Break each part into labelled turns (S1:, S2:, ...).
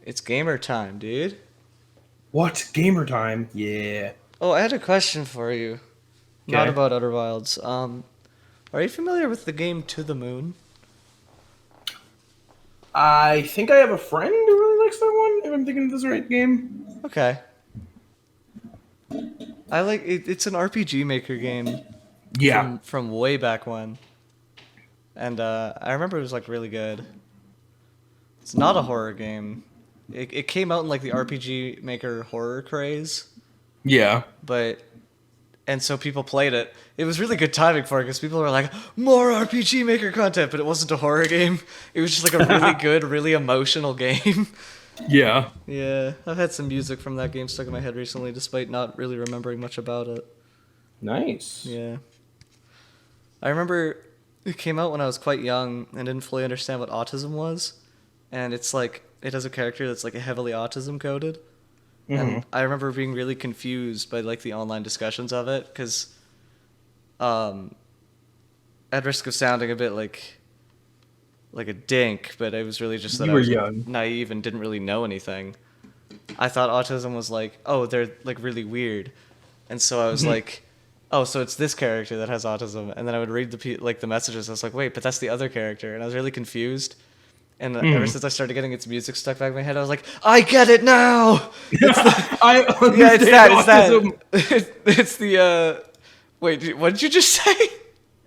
S1: It's gamer time, dude.
S2: What? Gamer time? Yeah.
S1: Oh, I had a question for you. Not
S2: Okay.
S1: about Outer Wilds. Are you familiar with the game To the Moon?
S2: I think I have a friend who really likes that one, if I'm thinking of this right game.
S1: Okay. I like it, it's an RPG Maker game
S2: Yeah.
S1: from way back when. And I remember it was like really good. It's not a horror game. It came out in like the RPG Maker horror craze,
S2: Yeah.
S1: but and so people played it. It was really good timing for it because people were like, more RPG Maker content, but it wasn't a horror game. It was just like a really good, really emotional game.
S2: Yeah.
S1: Yeah, I've had some music from that game stuck in my head recently, despite not really remembering much about it.
S2: Nice.
S1: Yeah. I remember it came out when I was quite young and didn't fully understand what autism was. And it's like, it has a character that's like heavily autism coded.
S2: Hmm.
S1: And I remember being really confused by like the online discussions of it, because um, at risk of sounding a bit like a dink, but it was really just that
S2: You
S1: I
S2: were
S1: was
S2: young.
S1: naive and didn't really know anything. I thought autism was like, oh, they're like really weird, and so I was like, oh, so it's this character that has autism, and then I would read the messages. I was like, wait, but that's the other character, and I was really confused. And ever
S2: Hmm.
S1: since I started getting its music stuck back in my head, I was like, I get it now. It's the
S2: I
S1: yeah, it's
S2: understand
S1: that, it's
S2: autism.
S1: that. It's the wait, what did you just say?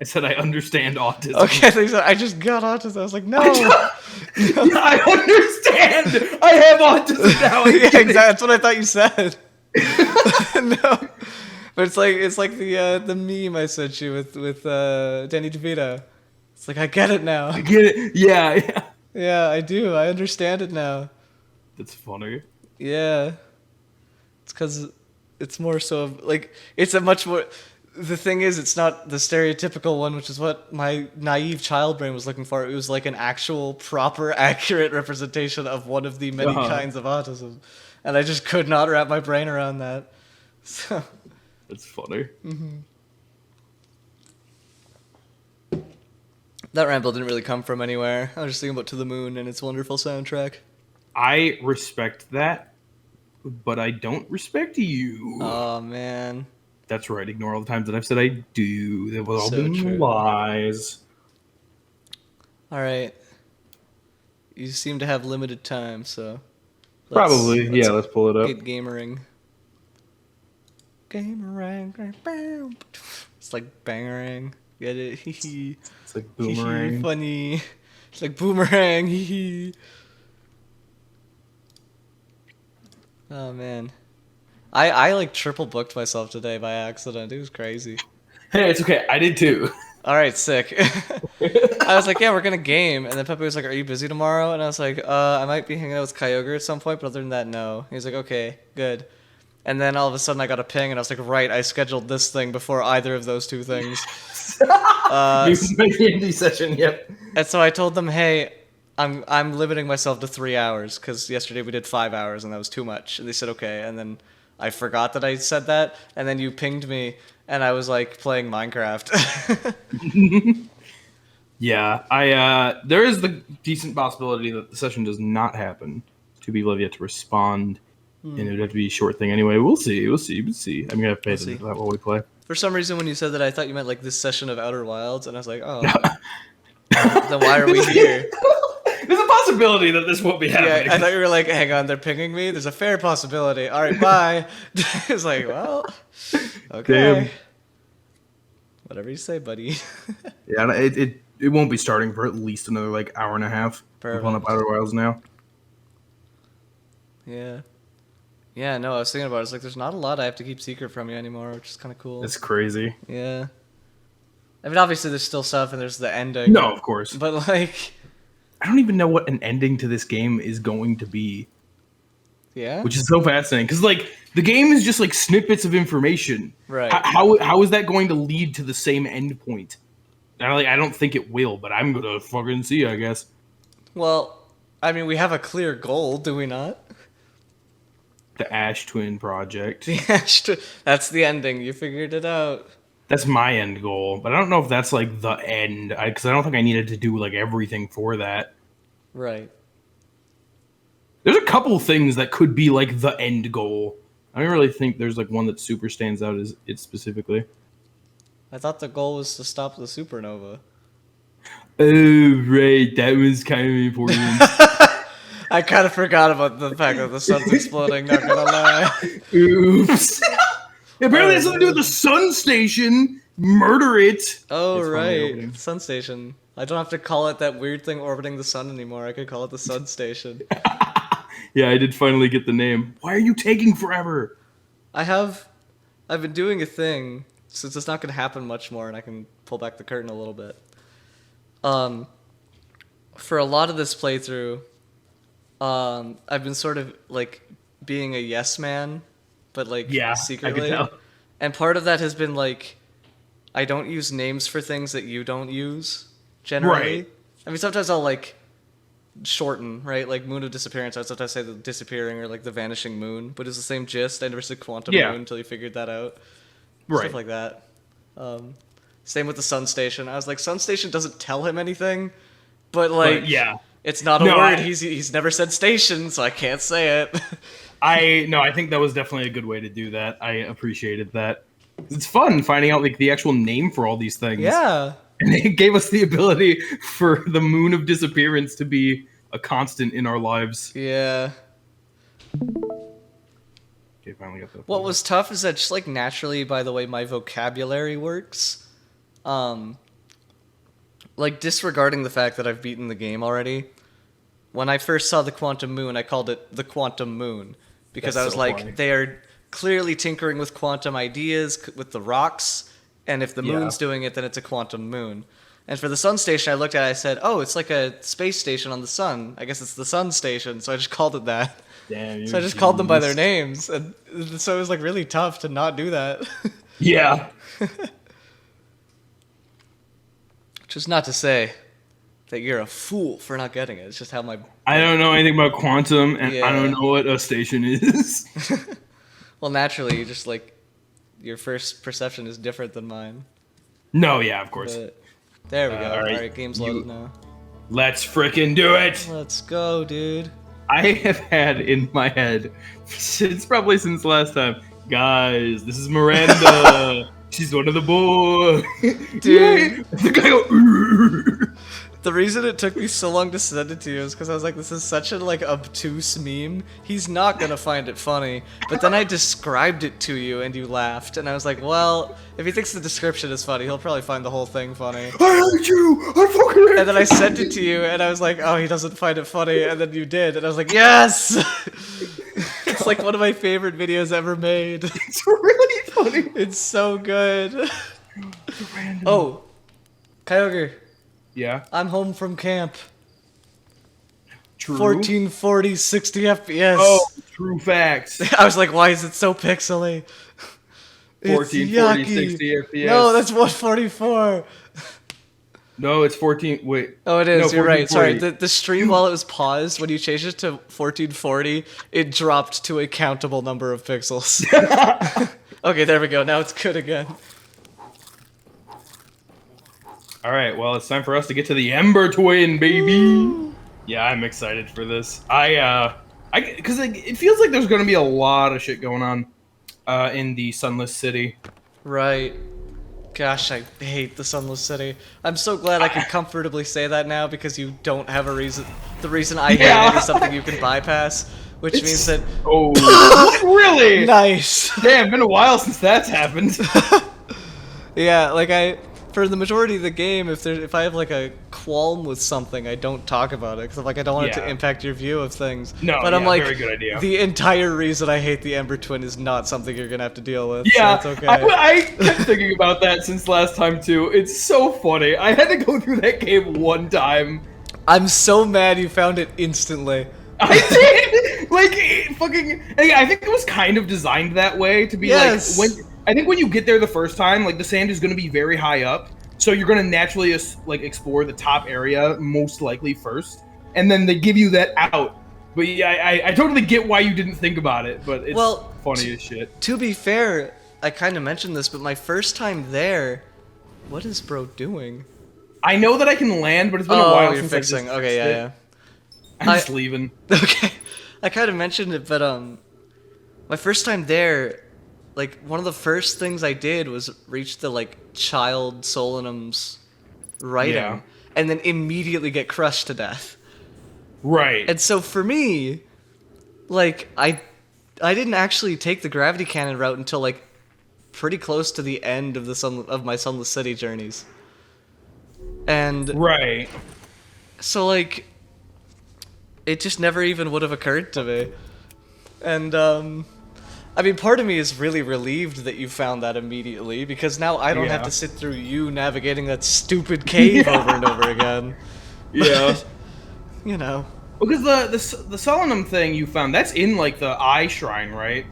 S2: I said I understand autism.
S1: Okay, I just got autism. I was like, no.
S2: Yeah, I understand. I have autism now. I
S1: Yeah,
S2: get
S1: exactly.
S2: it.
S1: That's what I thought you said. No, but it's like the meme I sent you with Danny DeVito. It's like I get it now.
S2: I get it. Yeah, yeah.
S1: Yeah, I do. I understand it now.
S2: That's funny.
S1: Yeah, it's because it's more so of, like, it's a much more. The thing is, it's not the stereotypical one, which is what my naive child brain was looking for. It was like an actual, proper, accurate representation of one of the many
S2: Uh-huh.
S1: kinds of autism, and I just could not wrap my brain around that. So.
S2: That's funny.
S1: That ramble didn't really come from anywhere. I was just thinking about To the Moon and its wonderful soundtrack.
S2: I respect that, but I don't respect you.
S1: Oh man,
S2: That's right. Ignore all the times that I've said I do. That was all
S1: so
S2: been
S1: true.
S2: lies.
S1: All right, you seem to have limited time, so
S2: Probably.
S1: let's
S2: Yeah, let's pull it up.
S1: get gamering. Gamerang, it's like bangerang. Get it? Hee hee.
S2: It's like
S1: Hee hee.
S2: boomerang.
S1: Funny. It's like boomerang. Hee hee. Oh man. I like triple booked myself today by accident. It was crazy.
S2: Hey, it's okay. I did too.
S1: All right, sick. I was like, yeah, we're gonna game, and then Pepe was like, are you busy tomorrow? And I was like, I might be hanging out with Kyogre at some point, but other than that, no. He was like, okay, good. And then all of a sudden, I got a ping, and I was like, right, I scheduled this thing before either of those two things.
S2: You made the indie session. Yep.
S1: And so I told them, hey, I'm limiting myself to 3 hours because yesterday we did 5 hours, and that was too much. And they said, okay. And then I forgot that I said that, and then you pinged me, and I was like playing Minecraft.
S2: Yeah, there is the decent possibility that the session does not happen. Two people have yet to respond, and it would have to be a short thing anyway. We'll see. I'm gonna have to pay attention to that while we play.
S1: For some reason, when you said that, I thought you meant like this session of Outer Wilds, and I was like, oh, then why are we here?
S2: There's a possibility that this won't be happening.
S1: Yeah, I thought you were like, hang on, they're pinging me. There's a fair possibility. All right, bye. It's like, well, okay.
S2: Damn.
S1: Whatever you say, buddy.
S2: Yeah, and it won't be starting for at least another like hour and a half. We're pulling up
S1: Perfect.
S2: Outer Wilds now.
S1: Yeah. Yeah, no, I was thinking about it. It's like, there's not a lot I have to keep secret from you anymore, which is kind of cool.
S2: It's crazy.
S1: Yeah. I mean, obviously, there's still stuff, and there's the ending.
S2: No, of course.
S1: But, like,
S2: I don't even know what an ending to this game is going to be,
S1: yeah?
S2: which is so fascinating. Because like the game is just like snippets of information.
S1: Right.
S2: How is that going to lead to the same end point? I don't think it will, but I'm gonna fucking see, I guess.
S1: Well, I mean, we have a clear goal, do we not?
S2: The Ash Twin Project.
S1: That's the ending. You figured it out.
S2: That's my end goal, but I don't know if that's like the end, because I don't think I needed to do like everything for that.
S1: Right.
S2: There's a couple things that could be like the end goal. I don't really think there's like one that super stands out as it specifically.
S1: I thought the goal was to stop the supernova.
S2: Oh, right. That was kind of important.
S1: I kind of forgot about the fact that the sun's exploding, not gonna lie.
S2: Oops. Apparently, it's something to do with the sun station. Murder it.
S1: Oh,
S2: It's finally
S1: right.
S2: opening.
S1: Sun station. I don't have to call it that weird thing orbiting the sun anymore. I could call it the sun station.
S2: Yeah, I did finally get the name. Why are you taking forever?
S1: I've been doing a thing, since it's not going to happen much more, and I can pull back the curtain a little bit. For a lot of this playthrough, I've been sort of, like, being a yes man, but, like,
S2: Yeah,
S1: secretly.
S2: I can tell.
S1: And part of that has been, like, I don't use names for things that you don't use, generally.
S2: Right.
S1: I mean, sometimes I'll, like, shorten, right? Like Moon of Disappearance, I sometimes say the disappearing or, like, the vanishing moon, but it's the same gist. I never said quantum
S2: Yeah.
S1: moon until you figured that out.
S2: Right.
S1: Stuff like that. Same with the sun station. I was like, sun station doesn't tell him anything, but, like,
S2: But, yeah.
S1: it's not a
S2: No,
S1: word.
S2: I-
S1: He's never said station, so I can't say it.
S2: I think that was definitely a good way to do that. I appreciated that. It's fun finding out like the actual name for all these things.
S1: Yeah.
S2: And it gave us the ability for the Moon of Disappearance to be a constant in our lives.
S1: Yeah.
S2: Okay, finally got that.
S1: What was tough is that just, like, naturally, by the way my vocabulary works, like, disregarding the fact that I've beaten the game already, when I first saw the quantum moon, I called it the quantum moon, because
S2: That's
S1: I was
S2: so
S1: like,
S2: funny.
S1: they are clearly tinkering with quantum ideas, with the rocks, and if the
S2: Yeah.
S1: moon's doing it, then it's a quantum moon. And for the sun station, I looked at it, I said, oh, it's like a space station on the sun. I guess it's the sun station, so I just called it that.
S2: Damn,
S1: So I just called them by their names, and so it was, like, really tough to not do that.
S2: Yeah.
S1: Which is not to say that you're a fool for not getting it. It's just how my...
S2: I don't know anything about quantum, and
S1: Yeah.
S2: I don't know what a station is.
S1: Well, naturally, you just, like, your first perception is different than mine.
S2: No, yeah, of course.
S1: But there we go.
S2: all right,
S1: Alright, game's
S2: you-
S1: loaded now.
S2: Let's frickin' do it!
S1: Let's go, dude.
S2: I have had in my head, since last time, guys, this is Miranda. She's one of the boys.
S1: Dude.
S2: Yay. The guy go, "Urgh."
S1: The reason it took me so long to send it to you is because I was like, this is such a, like, obtuse meme. He's not gonna find it funny. But then I described it to you and you laughed. And I was like, well, if he thinks the description is funny, he'll probably find the whole thing funny.
S2: I hate you! I fucking hate
S1: And then I sent it to you, and I was like, oh, he doesn't find it funny, and then you did, and I was like, yes! It's like one of my favorite videos ever made.
S2: It's really funny.
S1: It's so good. Oh, Kyogre,
S2: Yeah,
S1: I'm home from camp.
S2: true.
S1: 1440, 60 FPS.
S2: Oh, true facts.
S1: I was like, why is it so pixely? It's
S2: 1440,
S1: yucky.
S2: 60 FPS.
S1: No, that's 144.
S2: No, it's 14. Wait.
S1: Oh, it is.
S2: No,
S1: You're right. Sorry.
S2: 1440.
S1: The stream, while it was paused, when you changed it to 1440, it dropped to a countable number of pixels. Okay, there we go. Now it's good again.
S2: All right, well, it's time for us to get to the Ember Twin, baby. Yeah, I'm excited for this. Because it feels like there's going to be a lot of shit going on in the Sunless City.
S1: Right. Gosh, I hate the Sunless City. I'm so glad I can comfortably say that now because you don't have a reason. The reason I hate
S2: Yeah.
S1: it is something you can bypass, which means that...
S2: Oh, really?
S1: Nice!
S2: Damn, been a while since that's happened.
S1: Yeah, like for the majority of the game, if I have like a qualm with something, I don't talk about it because like I don't want it to
S2: Yeah.
S1: impact your view of things.
S2: No,
S1: but I'm
S2: yeah,
S1: like,
S2: very good idea.
S1: the entire reason I hate the Ember Twin is not something you're gonna have to deal with.
S2: Yeah,
S1: so it's okay.
S2: I kept thinking about that since last time too. It's so funny. I had to go through that game one time.
S1: I'm so mad you found it instantly.
S2: I did. Like it fucking. I think it was kind of designed that way to be
S1: Yes.
S2: like when. I think when you get there the first time, like the sand is going to be very high up, so you're going to naturally like explore the top area most likely first, and then they give you that out. But yeah, I totally get why you didn't think about it, but it's
S1: Well,
S2: funny as shit.
S1: To be fair, I kind of mentioned this, but my first time there, what is bro doing?
S2: I know that I can land, but it's been a
S1: Oh,
S2: while
S1: you're
S2: since
S1: fixing.
S2: I just
S1: Okay,
S2: fixed it.
S1: yeah.
S2: I'm just leaving.
S1: Okay. I kind of mentioned it, but my first time there, like one of the first things I did was reach the like child Solinum's
S2: Yeah.
S1: writing, and then immediately get crushed to death.
S2: Right.
S1: And so for me, like I didn't actually take the gravity cannon route until like pretty close to the end of my Sunless City journeys. And
S2: Right.
S1: so like it just never even would have occurred to me. And I mean, part of me is really relieved that you found that immediately, because now I don't have
S2: Yeah.
S1: to sit through you navigating that stupid cave
S2: Yeah.
S1: over and over again.
S2: Yeah.
S1: You know.
S2: Because the Solemnum thing you found, that's in like the Eye Shrine, right?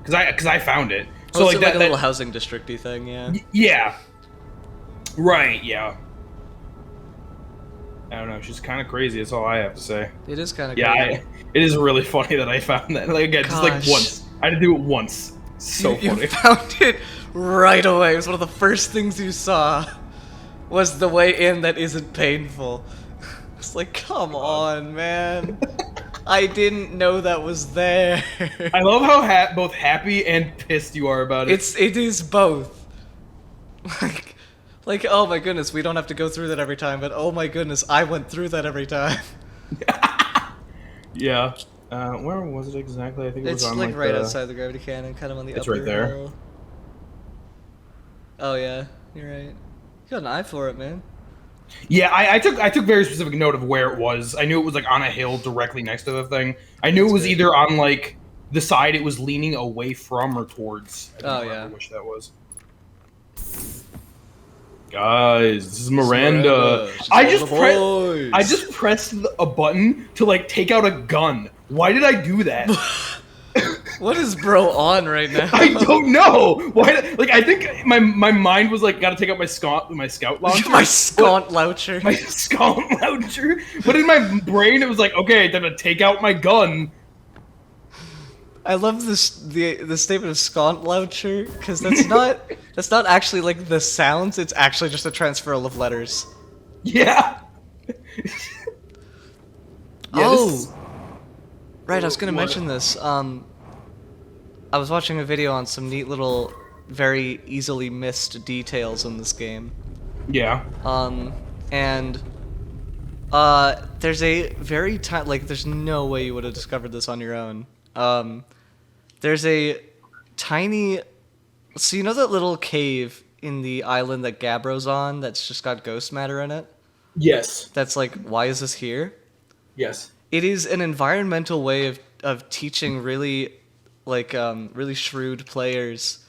S2: Because I found it. So
S1: So
S2: like
S1: like
S2: that,
S1: a little housing districty thing, yeah.
S2: yeah. Right. Yeah. I don't know. She's kind of crazy. That's all I have to say.
S1: It is kind of
S2: Yeah. It is really funny that I found that. Like again, just like
S1: Gosh.
S2: once. I had to do it once. So
S1: you
S2: funny.
S1: found it right away. It was one of the first things you saw. Was the way in that isn't painful. It's like, come on, man. I didn't know that was there.
S2: I love how both happy and pissed you are about it.
S1: It is both. Like, oh my goodness, we don't have to go through that every time, but oh my goodness, I went through that every time.
S2: Yeah. Where was it exactly? I think it was
S1: It's
S2: on
S1: like right outside the gravity cannon, kind of on the
S2: It's
S1: upper
S2: right there.
S1: hill. Oh yeah, you're right. You got an eye for it, man.
S2: Yeah, I took very specific note of where it was. I knew it was like on a hill directly next to the thing. I knew it was
S1: good.
S2: either on like the side it was leaning away from or towards. I don't
S1: Oh,
S2: remember
S1: yeah.
S2: which that was. Guys, this is Miranda.
S1: She's
S2: I
S1: one
S2: just
S1: of the boys.
S2: I just pressed a button to like take out a gun. Why did I do that?
S1: What is bro on right now?
S2: I don't know. Why? Like I think my mind was like, gotta take out my scout launcher.
S1: My scaunt loucher.
S2: My scout launcher. But in my brain, it was like, okay, then I take out my gun.
S1: I love this the statement of scaunt loucher, because that's not actually like the sounds. It's actually just a transferal of letters.
S2: Yeah.
S1: Oh, right. I was gonna mention this. I was watching a video on some neat little, very easily missed details in this game.
S2: Yeah.
S1: And there's a very tiny, like, there's no way you would have discovered this on your own. There's a tiny, so you know that little cave in the island that Gabbro's on that's just got ghost matter in it?
S2: Yes.
S1: That's like, why is this here?
S2: Yes.
S1: It is an environmental way of teaching really, like, really shrewd players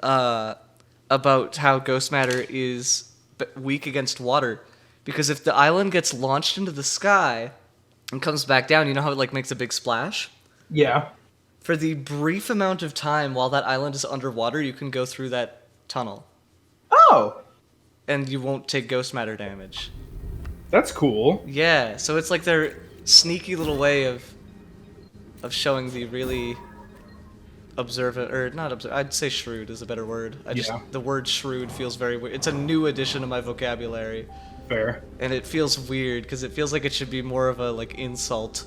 S1: about how ghost matter is weak against water. Because if the island gets launched into the sky and comes back down, you know how it, like, makes a big splash?
S2: Yeah.
S1: For the brief amount of time while that island is underwater, you can go through that tunnel.
S2: Oh,
S1: And you won't take ghost matter damage.
S2: that's cool.
S1: Yeah, so it's like their sneaky little way of showing the really observant, or not observant, I'd say shrewd is a better word.
S2: Yeah.
S1: The word shrewd feels very weird. It's a new addition to my vocabulary.
S2: Fair.
S1: And it feels weird, because it feels like it should be more of a, like, insult.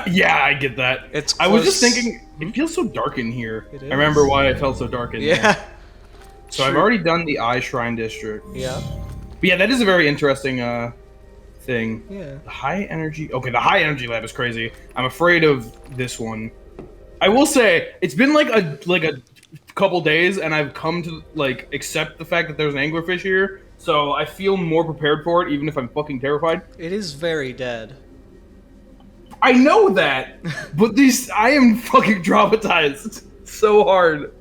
S2: Yeah, I get that.
S1: It's
S2: I was just
S1: close.
S2: thinking, it feels so dark in here.
S1: It
S2: I remember
S1: is.
S2: why it felt so dark in here.
S1: Yeah.
S2: So I've
S1: True.
S2: already done the Eye Shrine District.
S1: Yeah.
S2: But yeah, that is a very interesting thing.
S1: Yeah.
S2: The high energy. Okay, the high energy lab is crazy. I'm afraid of this one. I will say it's been like a couple days, and I've come to like accept the fact that there's an anglerfish here. So I feel more prepared for it, even if I'm fucking terrified.
S1: It is very dead.
S2: I know that, but I am fucking traumatized so hard.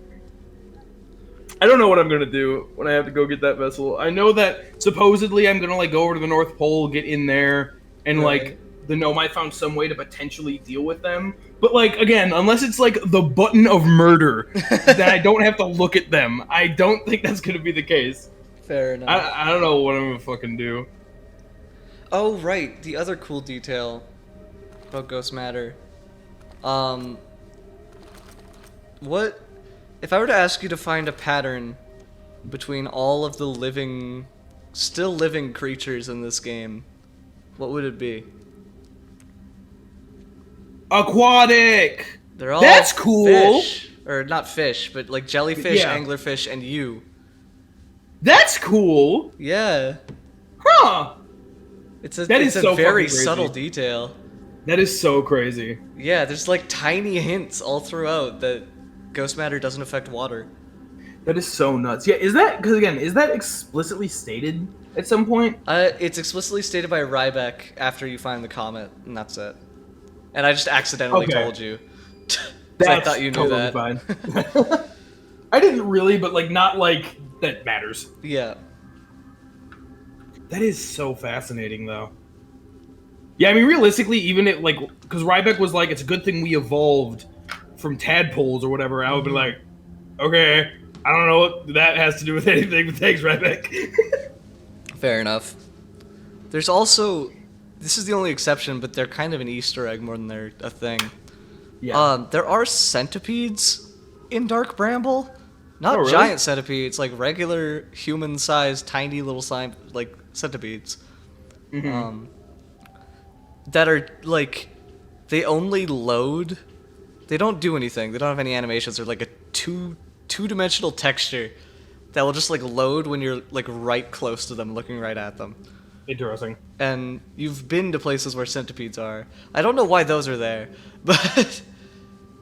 S2: I don't know what I'm gonna do when I have to go get that vessel. I know that supposedly I'm gonna like go over to the North Pole, get in there, and
S1: Right.
S2: like the gnome I found some way to potentially deal with them. But like again, unless it's like the button of murder, that I don't have to look at them. I don't think that's gonna be the case.
S1: Fair enough.
S2: I don't know what I'm gonna fucking do.
S1: Oh, right. The other cool detail about ghost matter. What if I were to ask you to find a pattern between all of the still living creatures in this game? What would it be?
S2: Aquatic.
S1: They're all
S2: That's cool.
S1: fish. Or not fish, but like jellyfish,
S2: Yeah.
S1: anglerfish, and you.
S2: That's cool.
S1: Yeah.
S2: Huh.
S1: It's a
S2: That
S1: it's
S2: is
S1: a
S2: so
S1: very
S2: fucking crazy.
S1: subtle detail.
S2: That is so crazy.
S1: Yeah, there's like tiny hints all throughout that ghost matter doesn't affect water.
S2: That is so nuts. Yeah, is that explicitly stated at some point?
S1: It's explicitly stated by Ryback after you find the comet, and that's it. And I just accidentally
S2: Okay.
S1: told you. 'Cause
S2: That's
S1: I thought you knew
S2: totally
S1: that.
S2: fine. I didn't really, but like not like that matters.
S1: Yeah.
S2: That is so fascinating, though. Yeah, I mean, realistically, even it like because Ryback was like, it's a good thing we evolved from tadpoles or whatever. I would be like, okay, I don't know what that has to do with anything, but thanks, Ryback.
S1: Fair enough. There's also, this is the only exception, but they're kind of an Easter egg more than they're a thing.
S2: Yeah.
S1: There are centipedes in Dark Bramble. Not
S2: Oh, really?
S1: giant centipedes, like regular human-sized, tiny little like centipedes. That are like, they only load. They don't do anything. They don't have any animations. They're like a two-dimensional texture that will just like load when you're like right close to them, looking right at them.
S2: Interesting.
S1: And you've been to places where centipedes are. I don't know why those are there, but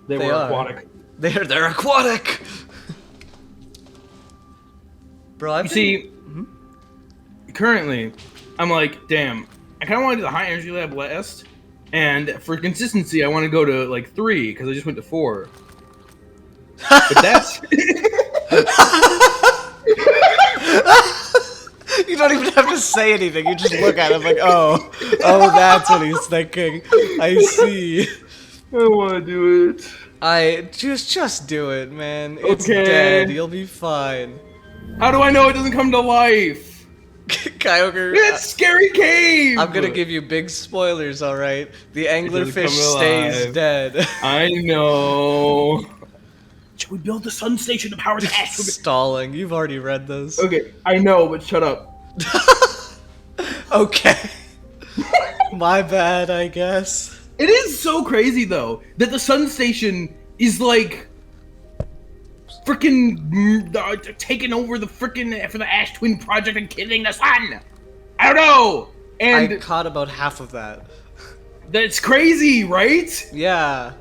S2: They
S1: They
S2: were
S1: are.
S2: aquatic.
S1: they're aquatic. Bro, I've
S2: You see, currently, I'm like, damn, I kind of want to do the high energy lab last, and for consistency, I want to go to like 3 because I just went to 4. But that's
S1: You don't even have to say anything. You just look at him like, oh, that's what he's thinking. I see.
S2: I want to do it.
S1: I just do it, man. It's
S2: Okay.
S1: dead. You'll be fine.
S2: How do I know it doesn't come to life?
S1: Kyogre,
S2: It's scary cave.
S1: I'm gonna give you big spoilers, alright? The
S2: doesn't
S1: anglerfish
S2: come
S1: stays
S2: alive.
S1: dead.
S2: I know. Should we build the sun station to power the ash?
S1: Stalling. You've already read those.
S2: Okay, I know, but shut up.
S1: Okay. My bad, I guess.
S2: It is so crazy though that the sun station is like freaking taking over the freaking for the Ash Twin project and killing the sun. I don't know, and
S1: I caught about half of that.
S2: that's crazy, right?
S1: Yeah.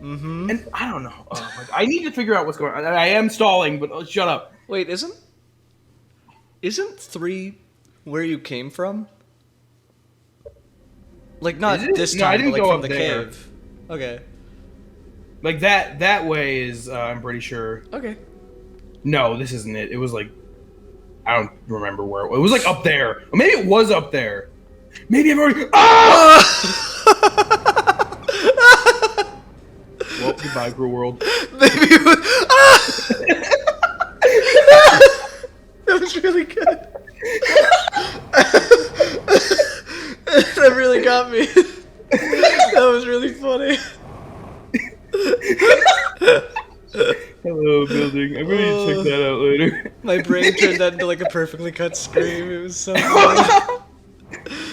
S1: Mm-hmm.
S2: And I don't know. Oh my God. I need to figure out what's going on. I am stalling, but shut up.
S1: Wait, isn't 3 where you came from? Like not
S2: Is it?
S1: this
S2: No, I
S1: time,
S2: didn't
S1: but like
S2: go
S1: from
S2: up
S1: the
S2: there.
S1: cave. Okay.
S2: Like that way is I'm pretty sure.
S1: Okay.
S2: No, this isn't it. It was like I don't remember where it was. It was like up there. Or maybe it was up there. Maybe I've already. Ah! Well, goodbye, Cruel World.
S1: Maybe it was... That was really good. That really got me. That was really funny.
S2: Hello, building. I'm going to check that out later.
S1: My brain turned that into like a perfectly cut scream. It was so funny.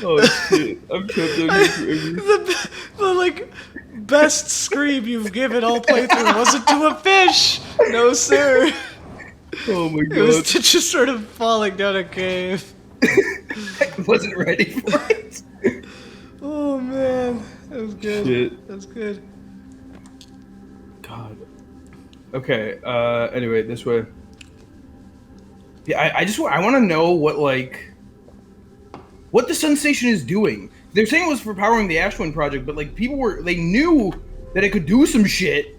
S2: Oh shit! I'm trapped out here forever.
S1: The like best scream you've given all playthrough wasn't to a fish. No, sir.
S2: Oh my
S1: It was
S2: god!
S1: to just sort of falling down a cave.
S2: I wasn't ready for it.
S1: Oh man, that was good.
S2: Shit.
S1: That was good.
S2: God. Okay. Anyway, this way. Yeah, I want to know what the Sun Station is doing. They're saying it was for powering the Ashwin project, but like they knew that it could do some shit.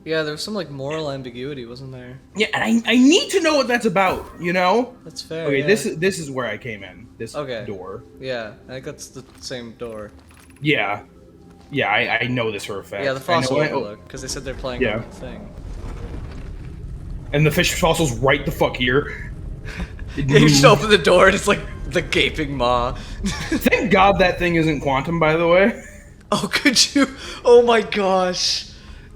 S1: Yeah, there was some like moral ambiguity, wasn't there?
S2: Yeah, and I need to know what that's about. You know?
S1: That's fair.
S2: Okay,
S1: yeah.
S2: this is where I came in. This
S1: Okay.
S2: door.
S1: Yeah, I think that's the same door.
S2: Yeah. Yeah, I know this for a fact.
S1: Yeah, the
S2: I know
S1: fossil
S2: it.
S1: overlook, because they said they're playing
S2: Yeah.
S1: on the thing.
S2: And the fish fossil's right the fuck here.
S1: Yeah, you just open the door and it's like the gaping maw.
S2: Thank God that thing isn't quantum, by the way.
S1: Oh, could you? Oh my gosh.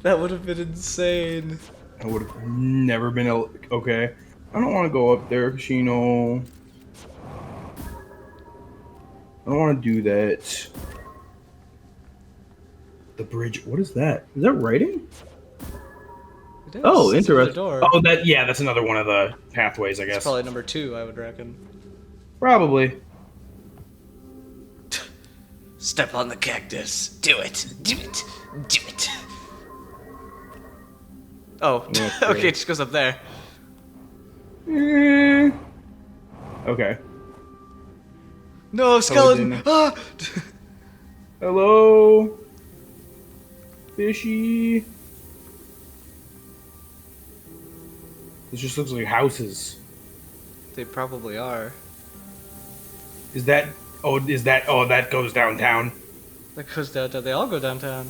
S1: That would have been insane.
S2: I would have never been okay. I don't want to go up there, Kashino. I don't want to do that. The bridge. What is that? Is that writing?
S1: It is.
S2: Oh,
S1: It's another
S2: interesting.
S1: door.
S2: Oh, that's another one of the pathways, I
S1: It's
S2: guess.
S1: probably number 2, I would reckon.
S2: Probably.
S1: Step on the cactus. Do it. Do it. Do it. Oh, okay, it just goes up there.
S2: Okay.
S1: No, skeleton! Ah!
S2: Hello, fishy. This just looks like houses.
S1: They probably are.
S2: Is that? Oh, that goes downtown.
S1: That goes downtown. They all go downtown.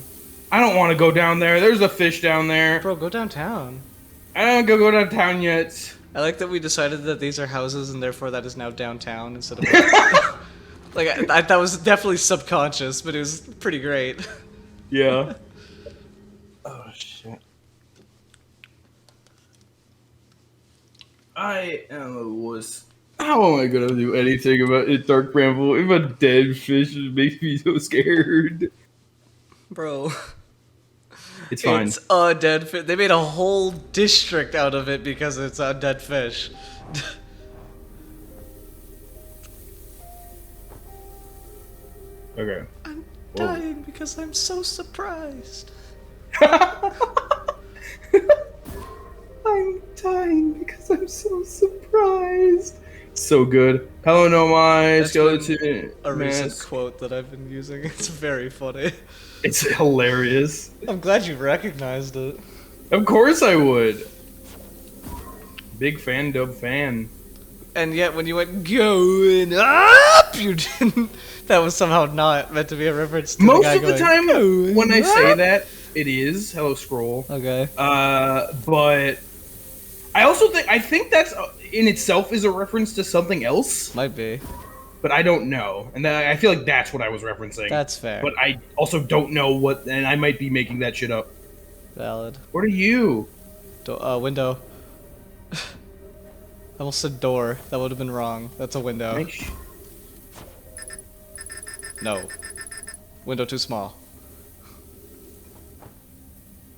S2: I don't want to go down there. There's a fish down there.
S1: Bro, go downtown.
S2: I don't go downtown yet.
S1: I like that we decided that these are houses and therefore that is now downtown instead of... like, that was definitely subconscious, but it was pretty great.
S2: Yeah. Oh, shit. I am a wuss. How am I gonna do anything about it, Dark Bramble? If a dead fish makes me so scared.
S1: Bro.
S2: It's fine.
S1: It's a dead fish. They made a whole district out of it because it's a dead fish.
S2: Okay.
S1: I'm dying because I'm so surprised.
S2: I'm dying because I'm so surprised. So good. Hello, no my
S1: That's
S2: skeleton.
S1: A recent
S2: mask.
S1: quote that I've been using. It's very funny.
S2: It's hilarious.
S1: I'm glad you recognized it.
S2: Of course I would. Big fan, dub fan.
S1: And yet when you went going up, you didn't. That was somehow not meant to be a reference to
S2: Most
S1: the guy
S2: of the
S1: going,
S2: time
S1: "Going
S2: when I say
S1: up."
S2: that, it is. Hello, scroll.
S1: Okay.
S2: But I think that's in itself is a reference to something else,
S1: Might be.
S2: but I don't know. And I feel like that's what I was referencing.
S1: That's fair.
S2: But I also don't know what, and I might be making that shit up.
S1: Valid.
S2: What are you?
S1: Window. I almost said door. That would have been wrong. That's a window. No. Window too small.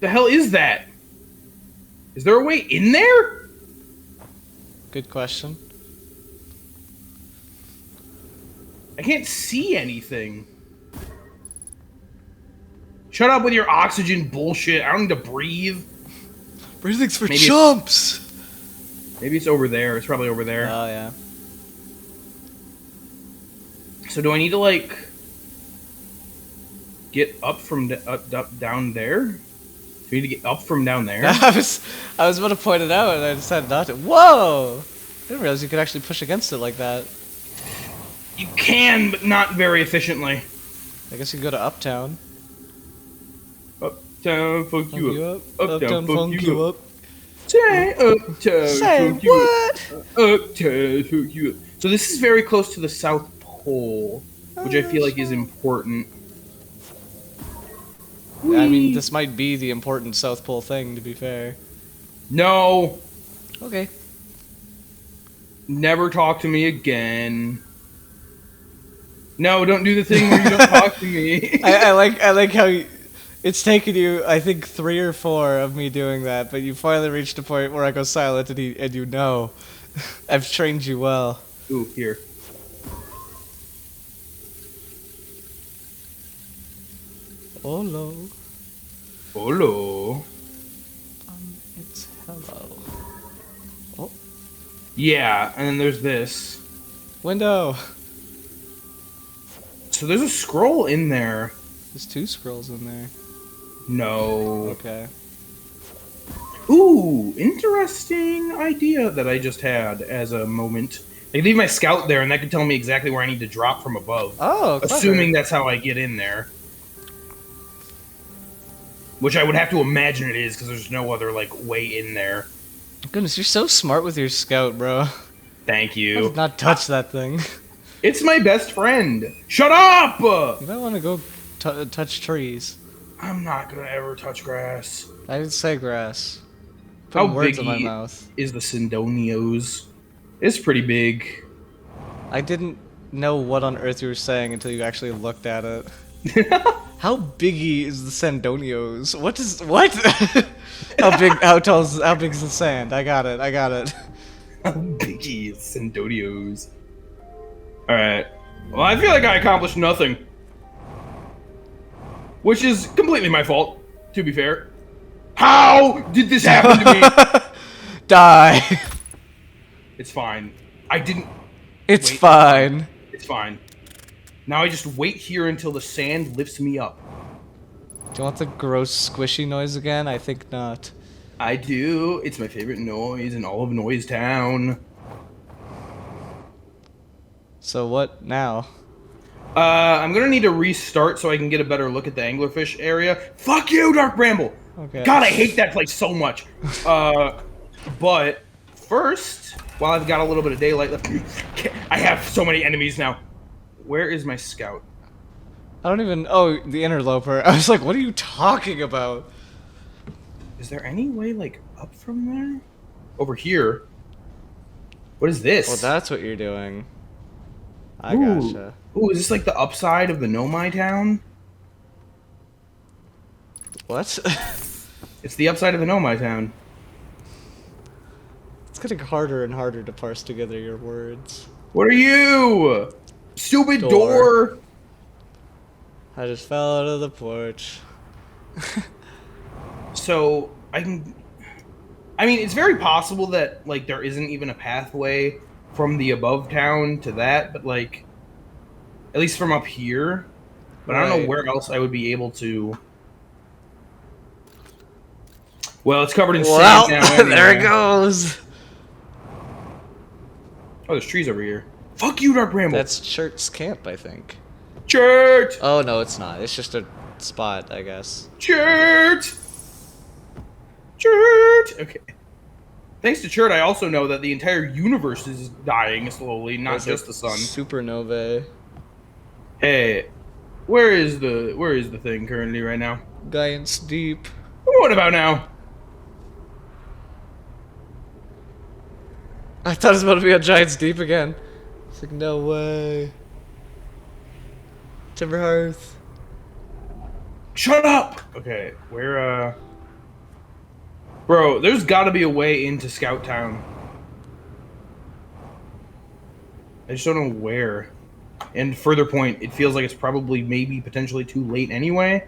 S2: The hell is that? Is there a way in there?
S1: Good question.
S2: I can't see anything. Shut up with your oxygen bullshit. I don't need to breathe.
S1: Breathing's for
S2: Maybe
S1: chumps!
S2: Maybe it's over there. It's probably over there.
S1: Oh, yeah.
S2: So do I need to, like, get up from down there? Do we need to get up from down there?
S1: I was about to point it out and I decided not to. Whoa! I didn't realize you could actually push against it like that.
S2: You can, but not very efficiently.
S1: I guess you go to Uptown.
S2: Uptown, fuck you up.
S1: Uptown, funk you up.
S2: Say uptown,
S1: Say
S2: fuck you up.
S1: what?
S2: Uptown, fuck you up. So this is very close to the South Pole, which I feel like is important.
S1: I mean, this might be the important South Pole thing, to be fair.
S2: No.
S1: Okay.
S2: Never talk to me again. No, don't do the thing where you don't talk to me.
S1: I like how it's taken you, I think, 3 or 4 of me doing that, but you finally reached a point where I go silent and you know. I've trained you well.
S2: Ooh, here.
S1: Hello.
S2: Hello.
S1: It's hello. Oh.
S2: Yeah, and then there's this.
S1: Window.
S2: So there's a scroll in there.
S1: There's 2 scrolls in there.
S2: No.
S1: Okay.
S2: Ooh, interesting idea that I just had as a moment. I could leave my scout there, and that could tell me exactly where I need to drop from above.
S1: Oh, clever.
S2: Assuming that's how I get in there. Which I would have to imagine it is, because there's no other, like, way in there.
S1: Goodness, you're so smart with your scout, bro.
S2: Thank
S1: I
S2: you.
S1: did not touch that thing.
S2: It's my best friend. Shut up!
S1: You might want to go touch trees.
S2: I'm not gonna ever touch grass.
S1: I didn't say grass.
S2: How
S1: Putting words in my
S2: big
S1: mouth.
S2: is the Sindonios? It's pretty big.
S1: I didn't know what on earth you were saying until you actually looked at it. How biggy is the Sandonios? What? How big is the sand? I got it.
S2: How biggy is Sandonios? Alright. Well, I feel like I accomplished nothing. Which is completely my fault, to be fair. How did this happen to me?
S1: Die.
S2: It's fine. I didn't...
S1: It's
S2: wait.
S1: fine.
S2: It's fine. Now I just wait here until the sand lifts me up.
S1: Do you want the gross squishy noise again? I think not.
S2: I do. It's my favorite noise in all of Noise Town.
S1: So what now?
S2: I'm gonna need to restart so I can get a better look at the anglerfish area. Fuck you, Dark Bramble!
S1: Okay.
S2: God, I hate that place so much. But first, while I've got a little bit of daylight left, I have so many enemies now. Where is my scout?
S1: I don't even... Oh, the interloper. I was like, what are you talking about?
S2: Is there any way, like, up from there? Over here. What is this?
S1: Well, that's what you're doing. I
S2: Ooh.
S1: gotcha.
S2: Ooh, is this like the upside of the Nomai town?
S1: What?
S2: It's the upside of the Nomai town.
S1: It's getting harder and harder to parse together your words.
S2: What are you? Stupid door.
S1: I just fell out of the porch.
S2: So, I mean, it's very possible that, like, there isn't even a pathway from the above town to that, but, like, at least from up here. But I don't know where else I would be able to... Well, it's covered in sand now. Anyway.
S1: There it goes!
S2: Oh, there's trees over here. Fuck you, Dark Bramble!
S1: That's Church's camp, I think.
S2: Church!
S1: Oh, no, it's not. It's just a spot, I guess.
S2: Church! Church! Okay. Thanks to Churt, I also know that the entire universe is dying slowly, not just the sun.
S1: Supernovae.
S2: Hey, where is the thing currently right now?
S1: Giants deep.
S2: What about now?
S1: I thought it was about to be a Giants deep again. It's like, no way. Timberhearth.
S2: Shut up! Okay, where, Bro, there's gotta be a way into Scout Town. I just don't know where. And further point, it feels like it's probably maybe potentially too late anyway.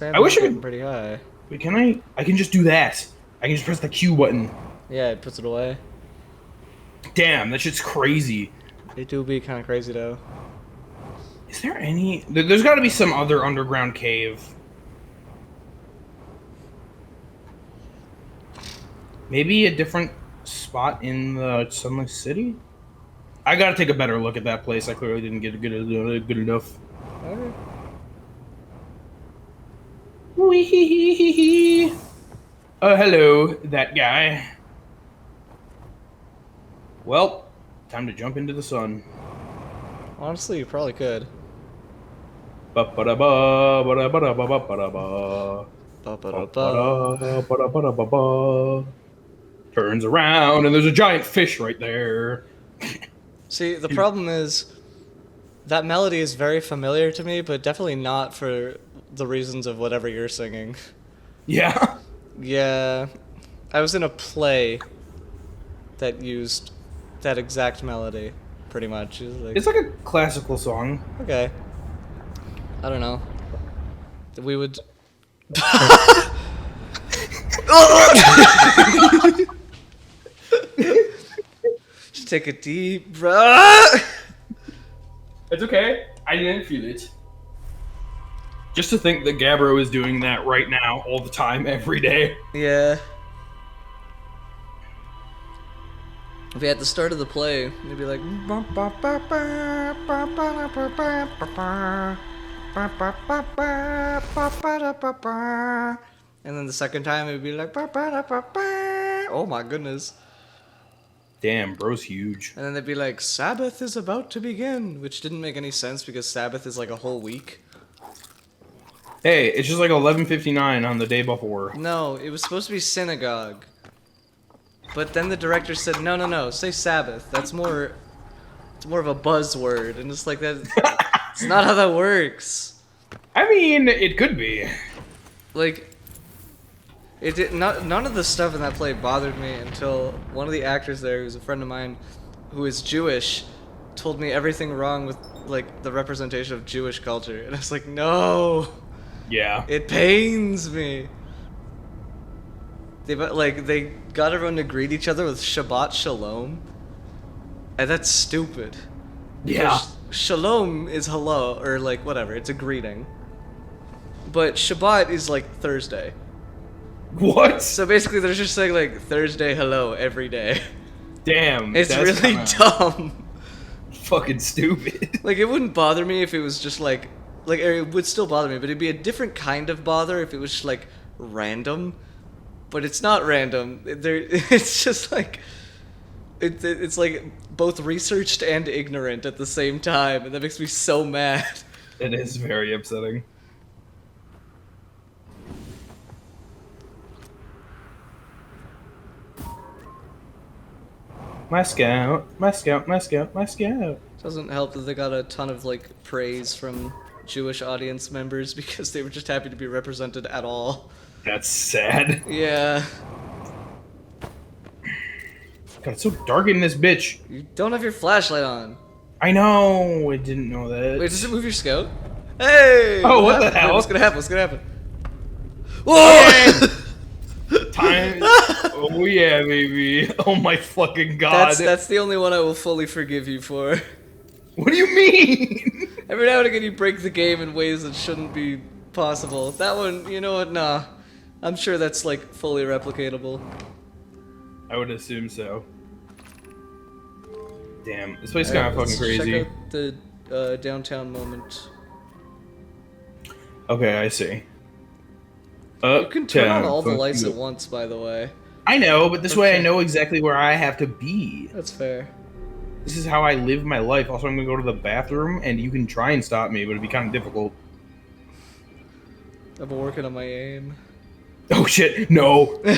S1: I wish I could pretty high.
S2: Wait, can I? I can just do that. I can just press the Q button.
S1: Yeah, it puts it away.
S2: Damn, that shit's crazy.
S1: It do be kind of crazy though.
S2: Is there any? There's got to be some other underground cave. Maybe a different spot in the Sunless City? I gotta take a better look at that place. I clearly didn't get good enough.
S1: Okay.
S2: Wee. Hello, that guy. Well, time to jump into the sun.
S1: Honestly, you probably could.
S2: Ba-ba-da-ba, ba-da-ba-da-ba-ba-ba-da-ba.
S1: Ba-ba-da-ba.
S2: Ba-da-ba-da-ba-ba. Turns around and there's a giant fish right there.
S1: See, the problem is that melody is very familiar to me, but definitely not for the reasons of whatever you're singing.
S2: Yeah.
S1: Yeah, I was in a play that used that exact melody, pretty much.
S2: It's like a classical song.
S1: Okay. I don't know. We would... Just take a deep breath.
S2: It's okay. I didn't feel it. Just to think that Gabbro is doing that right now, all the time, every day.
S1: Yeah. If at the start of the play, it'd be like... And then the second time, it'd be like... Oh my goodness.
S2: Damn, bro's huge.
S1: And then they'd be like, Sabbath is about to begin, which didn't make any sense because Sabbath is like a whole week.
S2: Hey, it's just like 11:59 on the day before.
S1: No, it was supposed to be synagogue. But then the director said, no, say Sabbath. That's more... It's more of a buzzword. And it's like that... It's not how that works.
S2: I mean, it could be.
S1: Like, it did not. None of the stuff in that play bothered me until one of the actors there, who's a friend of mine, who is Jewish, told me everything wrong with like the representation of Jewish culture, and I was like, no,
S2: Yeah.
S1: it pains me. They got everyone to greet each other with Shabbat Shalom, and that's stupid.
S2: Yeah.
S1: Because Shalom is hello, or like whatever, it's a greeting. But Shabbat is like Thursday.
S2: What?
S1: So basically they're just saying like Thursday hello every day.
S2: Damn.
S1: It's
S2: that's
S1: really
S2: kinda
S1: dumb.
S2: fucking stupid.
S1: Like, it wouldn't bother me if it was just like it would still bother me, but it'd be a different kind of bother if it was just like random. But it's not random. It's just like it's like both researched and ignorant at the same time, and that makes me so mad.
S2: It is very upsetting. My scout, my scout, my scout, my scout.
S1: Doesn't help that they got a ton of like praise from Jewish audience members because they were just happy to be represented at all.
S2: That's sad.
S1: Yeah.
S2: God, it's so dark in this bitch.
S1: You don't have your flashlight on.
S2: I know. I didn't know that.
S1: Wait, does it move your scout? Hey!
S2: Oh, what the
S1: happened?
S2: hell?
S1: What's gonna happen? What's gonna happen? Whoa!
S2: Time. Oh yeah, baby. Oh my fucking god.
S1: That's the only one I will fully forgive you for.
S2: What do you mean?
S1: Every now and again you break the game in ways that shouldn't be possible. That one, you know what? Nah. I'm sure that's like fully replicatable.
S2: I would assume so. Damn, this place is kind of fucking crazy.
S1: Check out the downtown moment.
S2: Okay, I see.
S1: You can turn on all the lights at once, by the way.
S2: I know, but this way I know exactly where I have to be.
S1: That's fair.
S2: This is how I live my life. Also, I'm gonna go to the bathroom, and you can try and stop me, but it'd be kind of difficult.
S1: I've been working on my aim.
S2: Oh shit, no. Alright,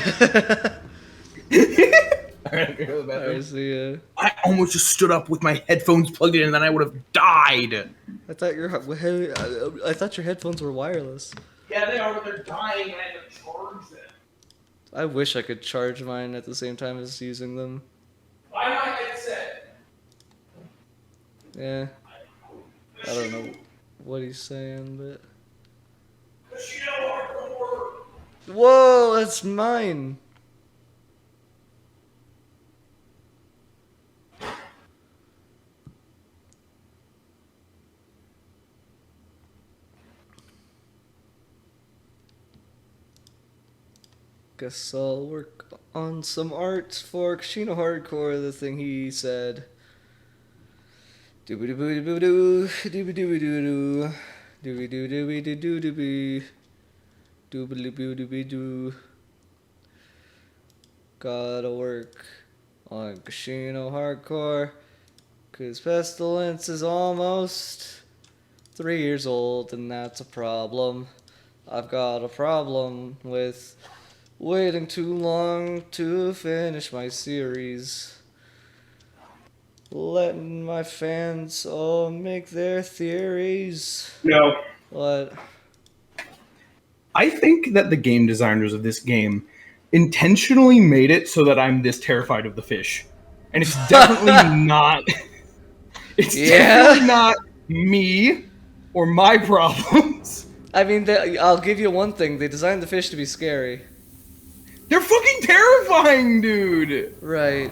S2: go to the bathroom.
S1: Alright, see ya.
S2: I almost just stood up with my headphones plugged in, and then I would have died.
S1: I thought your headphones were wireless.
S2: Yeah, they are, but they're dying, and I have to charge them.
S1: I wish I could charge mine at the same time as using them.
S2: Why not headset?
S1: Yeah. I don't know what he's saying, but... Whoa, that's mine! Guess I'll work on some art for Kashino Hardcore, the thing he said. Doobie doobie doo doo, doobie doobie doo doo, doobie doo doobie doo doo doobie, doobie doo doobie doo. Gotta work on Kashino Hardcore, 'cause Pestilence is almost 3 years old, and that's a problem. I've got a problem with waiting too long to finish my series. Letting my fans all make their theories.
S2: No.
S1: What?
S2: I think that the game designers of this game intentionally made it so that I'm this terrified of the fish. And it's definitely not... It's definitely not me or my problems.
S1: I mean, I'll give you one thing. They designed the fish to be scary.
S2: They're fucking terrifying, dude!
S1: Right.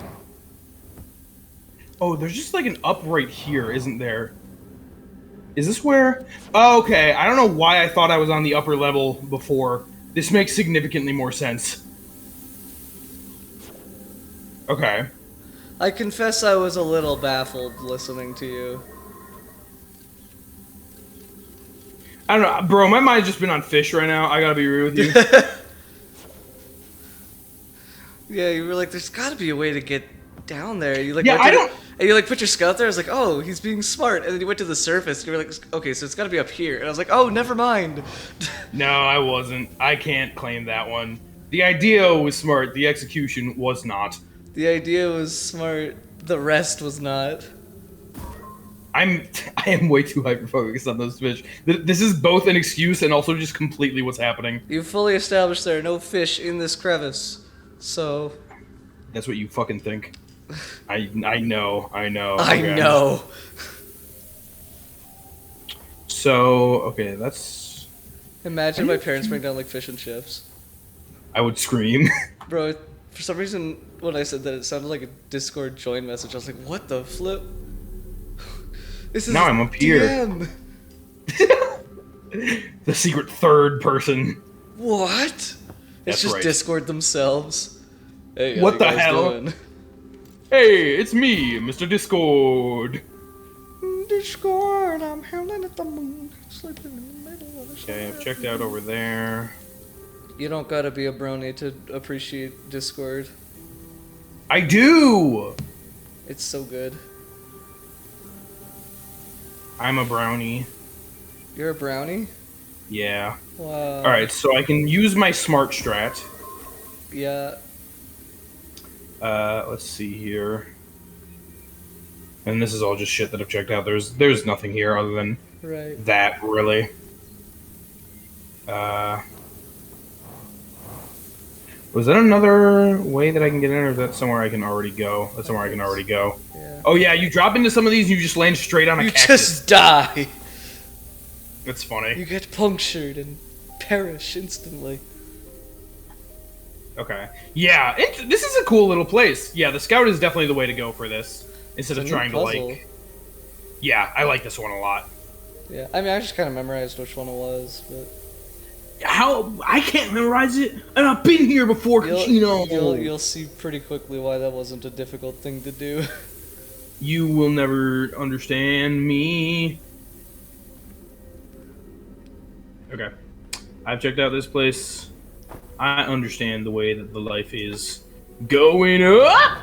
S2: Oh, there's just like an up right here, isn't there? Is this where... Oh, okay, I don't know why I thought I was on the upper level before. This makes significantly more sense. Okay.
S1: I confess I was a little baffled listening to you.
S2: I don't know, bro, my mind's just been on fish right now. I gotta be real with you.
S1: Yeah, you were like, there's gotta be a way to get down there. You like,
S2: Yeah, I don't...
S1: And you like put your scout there. I was like, oh, he's being smart. And then you went to the surface. And you were like, okay, so it's gotta be up here. And I was like, oh, never mind.
S2: No, I wasn't. I can't claim that one. The idea was smart. The execution was not.
S1: The idea was smart. The rest was not.
S2: I am way too hyper focused on those fish. This is both an excuse and also just completely what's happening.
S1: You fully established there are no fish in this crevice, so
S2: That's what you fucking think. I know.
S1: I
S2: Okay,
S1: know.
S2: So okay, that's.
S1: Imagine my parents bring down like fish and chips,
S2: I would scream.
S1: bro. For some reason, when I said that, it sounded like a Discord join message. I was like, "What the flip?" This is
S2: Now I'm up here.
S1: DM.
S2: The secret third person.
S1: What? It's
S2: That's
S1: just
S2: right.
S1: Discord themselves. Hey,
S2: What
S1: how
S2: the
S1: you guys
S2: hell?
S1: doing?
S2: Hey, it's me, Mr. Discord.
S1: Discord, I'm howling at the moon, sleeping in the middle of the
S2: Okay, I've checked out over there.
S1: You don't gotta be a brony to appreciate Discord.
S2: I do!
S1: It's so good.
S2: I'm a brownie.
S1: You're a brownie?
S2: Yeah.
S1: Wow.
S2: Alright, so I can use my smart strat.
S1: Yeah.
S2: Let's see here. And this is all just shit that I've checked out. There's nothing here other than
S1: Right.
S2: that, really. Was that another way that I can get in, or is that somewhere I can already go? That's somewhere I can already go.
S1: Yeah.
S2: Oh yeah, you drop into some of these and you just land straight on a
S1: You
S2: cactus.
S1: just die.
S2: That's funny.
S1: You get punctured and perish instantly.
S2: Okay. Yeah, this is a cool little place. Yeah, the scout is definitely the way to go for this. Instead
S1: It's
S2: of
S1: a neat
S2: trying to,
S1: puzzle.
S2: like... Yeah, I like this one a lot.
S1: Yeah. I mean, I just kind of memorized which one it was, but
S2: How? I can't memorize it, and I've been here before,
S1: you'll see pretty quickly why that wasn't a difficult thing to do.
S2: You will never understand me. Okay. I've checked out this place. I understand the way that the life is going up.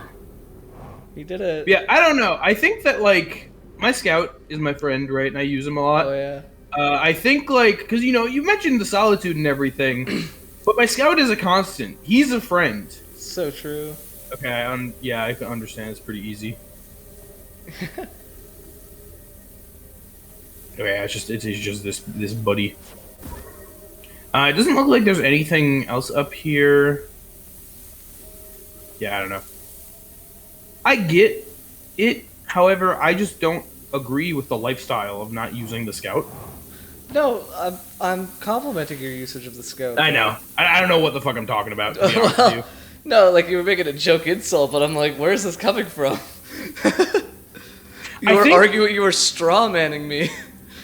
S1: He did it.
S2: Yeah, I don't know. I think that, like, my scout is my friend, right? And I use him a lot.
S1: Oh yeah.
S2: I think, like, because, you mentioned the solitude and everything, but my scout is a constant. He's a friend.
S1: So true.
S2: Okay, yeah, I can understand. It's pretty easy. Okay, it's just this buddy. It doesn't look like there's anything else up here. Yeah, I don't know. I get it. However, I just don't agree with the lifestyle of not using the scout.
S1: No, I'm complimenting your usage of the scout.
S2: I know. I don't know what the fuck I'm talking about, to be honest with you.
S1: No, like you were making a joke insult, but I'm like, where's this coming from? You were straw manning me.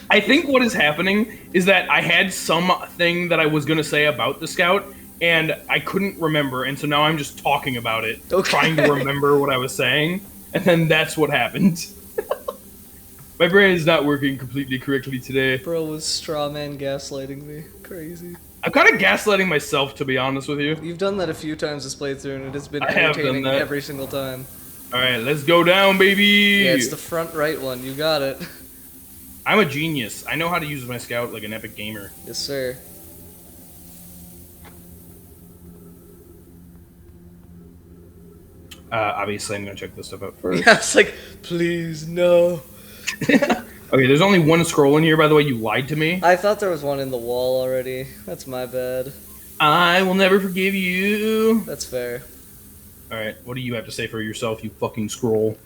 S2: I think what is happening is that I had something that I was going to say about the scout, and I couldn't remember, and so now I'm just talking about it, trying to remember what I was saying, and then that's what happened. My brain is not working completely correctly today.
S1: Bro was straw man gaslighting me. Crazy.
S2: I'm kind of gaslighting myself, to be honest with you.
S1: You've done that a few times this playthrough, and it has been
S2: I have done
S1: entertaining
S2: that.
S1: every single time.
S2: Alright, let's go down, baby!
S1: Yeah, it's the front right one. You got it.
S2: I'm a genius. I know how to use my scout like an epic gamer.
S1: Yes, sir.
S2: Obviously, I'm going to check this stuff out first.
S1: Yeah, it's like, please, no.
S2: Okay, there's only one scroll in here, by the way. You lied to me.
S1: I thought there was one in the wall already. That's my bad.
S2: I will never forgive you.
S1: That's fair.
S2: Alright, what do you have to say for yourself, you fucking scroll?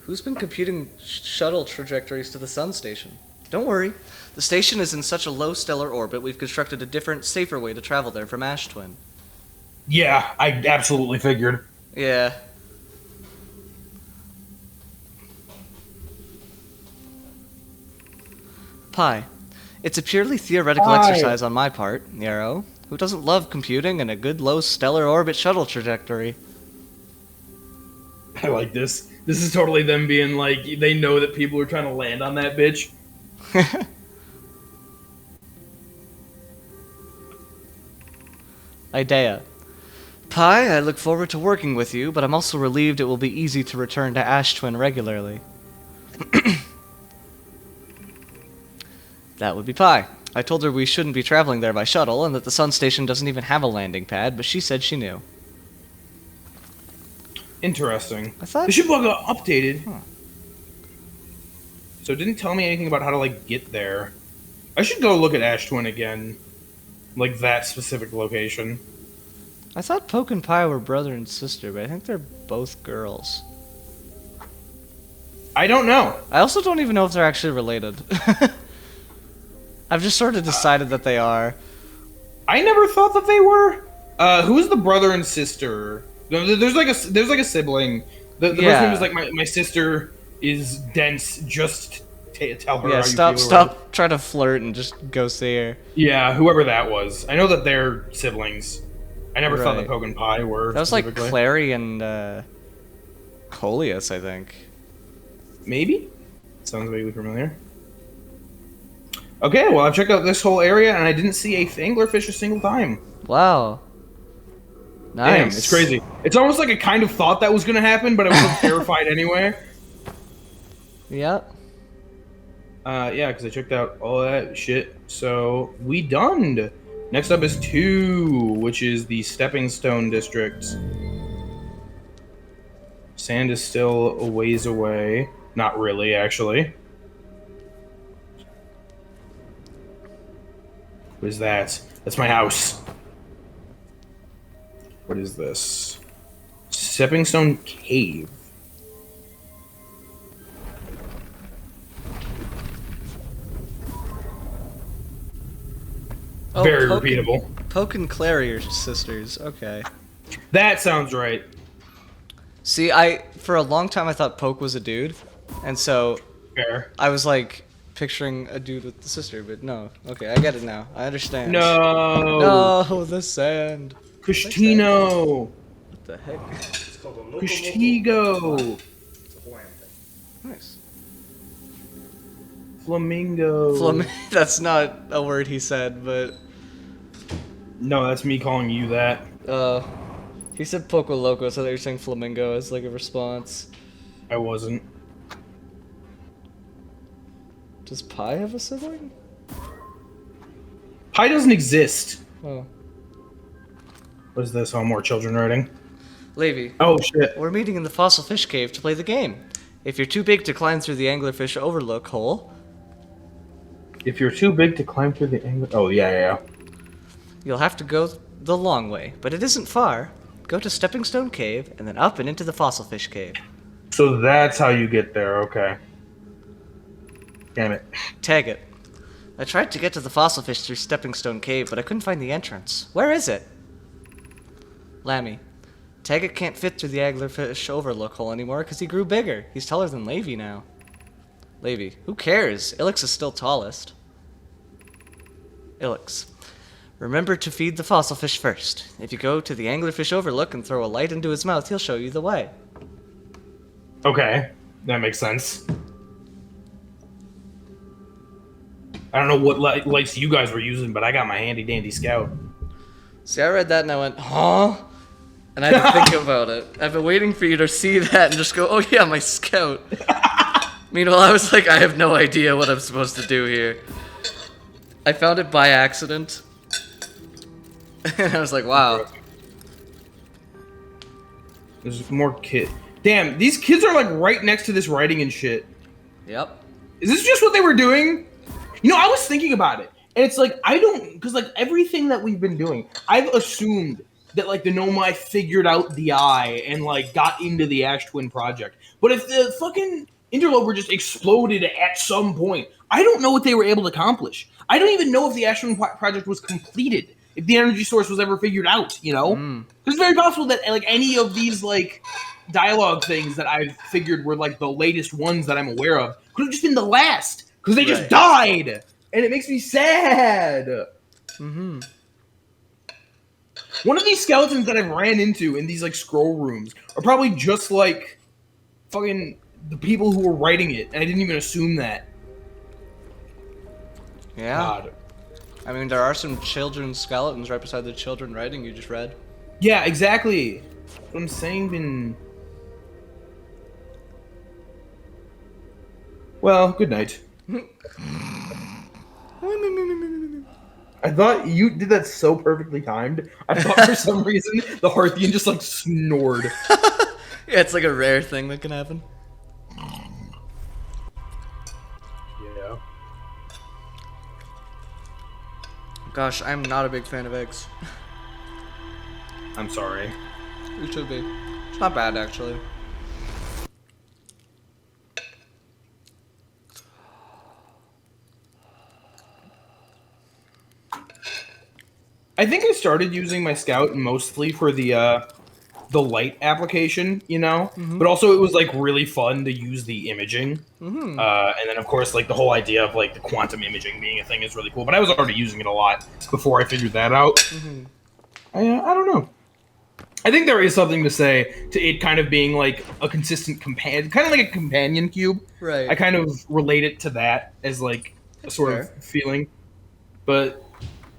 S1: Who's been computing shuttle trajectories to the sun station? Don't worry. The station is in such a low stellar orbit, we've constructed a different, safer way to travel there from Ash Twin.
S2: Yeah, I absolutely figured.
S1: Yeah. Pi. It's a purely theoretical exercise on my part, Yarrow. Who doesn't love computing and a good low stellar orbit shuttle trajectory?
S2: I like this. This is totally them being like, they know that people are trying to land on that bitch.
S1: Idea. Pi, I look forward to working with you, but I'm also relieved it will be easy to return to Ash Twin regularly. That would be Pi. I told her we shouldn't be traveling there by shuttle, and that the sun station doesn't even have a landing pad, but she said she knew.
S2: Interesting.
S1: I thought...
S2: The ship log got updated.
S1: Huh.
S2: So it didn't tell me anything about how to like get there. I should go look at Ash Twin again, like that specific location.
S1: I thought Poke and Pie were brother and sister, but I think they're both girls.
S2: I don't know.
S1: I also don't even know if they're actually related. I've just sort of decided that they are.
S2: I never thought that they were. Who's the brother and sister? No, there's like a sibling. The
S1: Yeah.
S2: person who's like my sister is dense. Just tell her.
S1: Yeah,
S2: how
S1: stop
S2: you feel or whatever.
S1: stop trying to flirt and just go see her.
S2: Yeah, whoever that was. I know that they're siblings. I never thought that
S1: Right.
S2: Poke and Pie were.
S1: That was like
S2: specifically.
S1: Clary and Coleus, I think.
S2: Maybe? Sounds vaguely familiar. Okay, well, I've checked out this whole area, and I didn't see a anglerfish a single time.
S1: Wow. Nice.
S2: Damn, it's crazy. It's almost like I kind of thought that was going to happen, but I was terrified anyway.
S1: Yep.
S2: Yeah, because I checked out all that shit. So, we done. Next up is 2, which is the Stepping Stone District. Sand is still a ways away. Not really, actually. What is that? That's my house. What is this? Stepping Stone Cave.
S1: Oh,
S2: Very
S1: Poke and-
S2: repeatable.
S1: Poke and Clary are sisters. Okay.
S2: That sounds right.
S1: See, for a long time I thought Poke was a dude, and so
S2: Fair.
S1: I was like picturing a dude with the sister, but no. Okay, I get it now. I understand.
S2: No.
S1: No, the sand.
S2: Cushtino.
S1: What the heck?
S3: It's called a local
S2: Cushtigo.
S3: It's a Hawaiian thing.
S1: Nice.
S2: Flamingo.
S1: That's not a word he said, but
S2: No, that's me calling you that.
S1: he said Poco Loco, so they're saying flamingo as like a response.
S2: I wasn't.
S1: Does Pi have a sibling?
S2: Pi doesn't exist.
S1: Oh.
S2: What is this? Oh, more children writing.
S1: Levy,
S2: Oh, shit.
S1: we're meeting in the fossil fish cave to play the game. If you're too big to climb through the anglerfish overlook hole,
S2: If you're too big to climb through the angle. Oh, yeah.
S1: you'll have to go the long way, but it isn't far. Go to Stepping Stone Cave, and then up and into the fossil fish cave.
S2: So that's how you get there. Okay. Damn it.
S1: Tag it. I tried to get to the fossil fish through Stepping Stone Cave, but I couldn't find the entrance. Where is it? Lammy. Taggett can't fit through the anglerfish overlook hole anymore because he grew bigger. He's taller than Levy now. Levy. Who cares? Ilix is still tallest. Ilix. Remember to feed the fossil fish first. If you go to the anglerfish overlook and throw a light into his mouth, he'll show you the way.
S2: Okay. That makes sense. I don't know what lights you guys were using, but I got my handy dandy scout.
S1: See, I read that and I went, huh? And I had to think about it. I've been waiting for you to see that and just go, oh yeah, my scout. Meanwhile, I was like, I have no idea what I'm supposed to do here. I found it by accident. And I was like, wow.
S2: There's more kid. Damn, these kids are like right next to this writing and shit.
S1: Yep.
S2: Is this just what they were doing? You know, I was thinking about it, and it's like I don't, because like everything that we've been doing, I've assumed that like the Nomai figured out the eye and like got into the Ash Twin project. But if the fucking interloper just exploded at some point, I don't know what they were able to accomplish. I don't even know if the Ash Twin project was completed, if the energy source was ever figured out. You know, it's very possible that like any of these like dialogue things that I've figured were like the latest ones that I'm aware of could have just been the last. Because they just died! And it makes me sad!
S1: Mm-hmm.
S2: One of these skeletons that I've ran into in these, like, scroll rooms are probably just, like, fucking the people who were writing it, and I didn't even assume that.
S1: Yeah.
S2: God.
S1: I mean, there are some children's skeletons right beside the children writing you just read.
S2: Yeah, exactly. What I'm saying been... Well, good night. I thought you did that so perfectly timed. I thought for some reason the Hearthian just like snored.
S1: Yeah, it's like a rare thing that can happen. Gosh, I'm not a big fan of eggs.
S2: I'm sorry.
S1: You should be. It's not bad, actually.
S2: I think I started using my Scout mostly for the light application, you know, but also it was like really fun to use the imaging, and then of course like the whole idea of like the quantum imaging being a thing is really cool. But I was already using it a lot before I figured that out. I don't know. I think there is something to say to it kind of being like a consistent companion, kind of like a companion cube.
S1: Right.
S2: I kind of relate it to that as like a sort
S1: fair.
S2: of feeling. But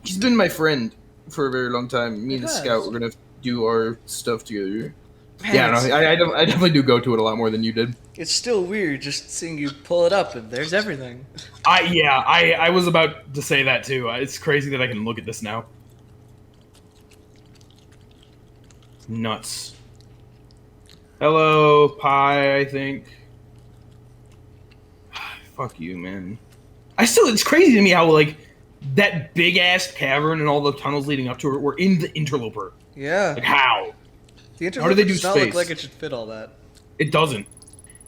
S2: he's been my friend for a very long time. Me and the
S1: has.
S2: Scout, we're gonna do our stuff together.
S1: Man,
S2: Yeah, no,
S1: it's,
S2: I definitely do go to it a lot more than you did.
S1: it's still weird just seeing you pull it up and there's everything.
S2: I was about to say that too. It's crazy that I can look at this now. It's nuts. Hello, Pi, I think. Fuck you, man. It's crazy to me how, like, that big-ass cavern and all the tunnels leading up to it were in the Interloper.
S1: Yeah.
S2: Like, how?
S1: The
S2: How do
S1: interloper
S2: they do
S1: does not look
S2: space?
S1: like it should fit all that.
S2: It doesn't.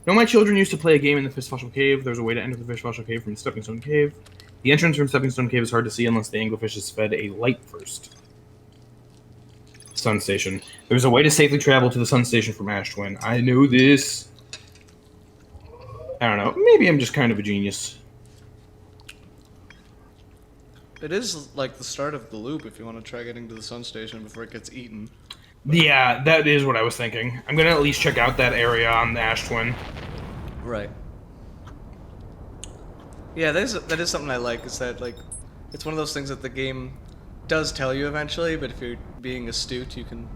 S2: No, my children used to play a game in the Fish Fossil Cave. There's a way to enter the Fish Fossil Cave from Stepping Stone Cave. The entrance from Stepping Stone Cave is hard to see unless the anglerfish is fed a light first. Sun Station. There's a way to safely travel to the Sun Station from Ash Twin. I know this. I don't know. Maybe I'm just kind of a genius.
S1: It is like the start of the loop if you want to try getting to the sun station before it gets eaten.
S2: Yeah, that is what I was thinking. I'm gonna at least check out that area on the Ash Twin.
S1: Right. Yeah, that is something I like, is that, like, it's one of those things that the game does tell you eventually, but if you're being astute, you can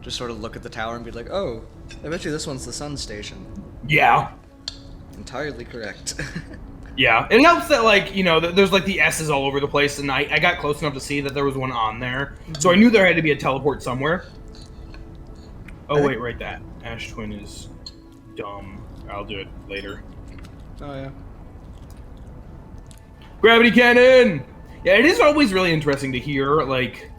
S1: just sort of look at the tower and be like, oh, I bet you this one's the sun station.
S2: Yeah.
S1: Entirely correct.
S2: Yeah, it helps that, like, you know, there's, like, the S's all over the place, and I got close enough to see that there was one on there. So I knew there had to be a teleport somewhere. Oh, wait, right, that. Ash Twin is dumb. I'll do it later.
S1: Oh, yeah.
S2: Gravity Cannon! Yeah, it is always really interesting to hear, like,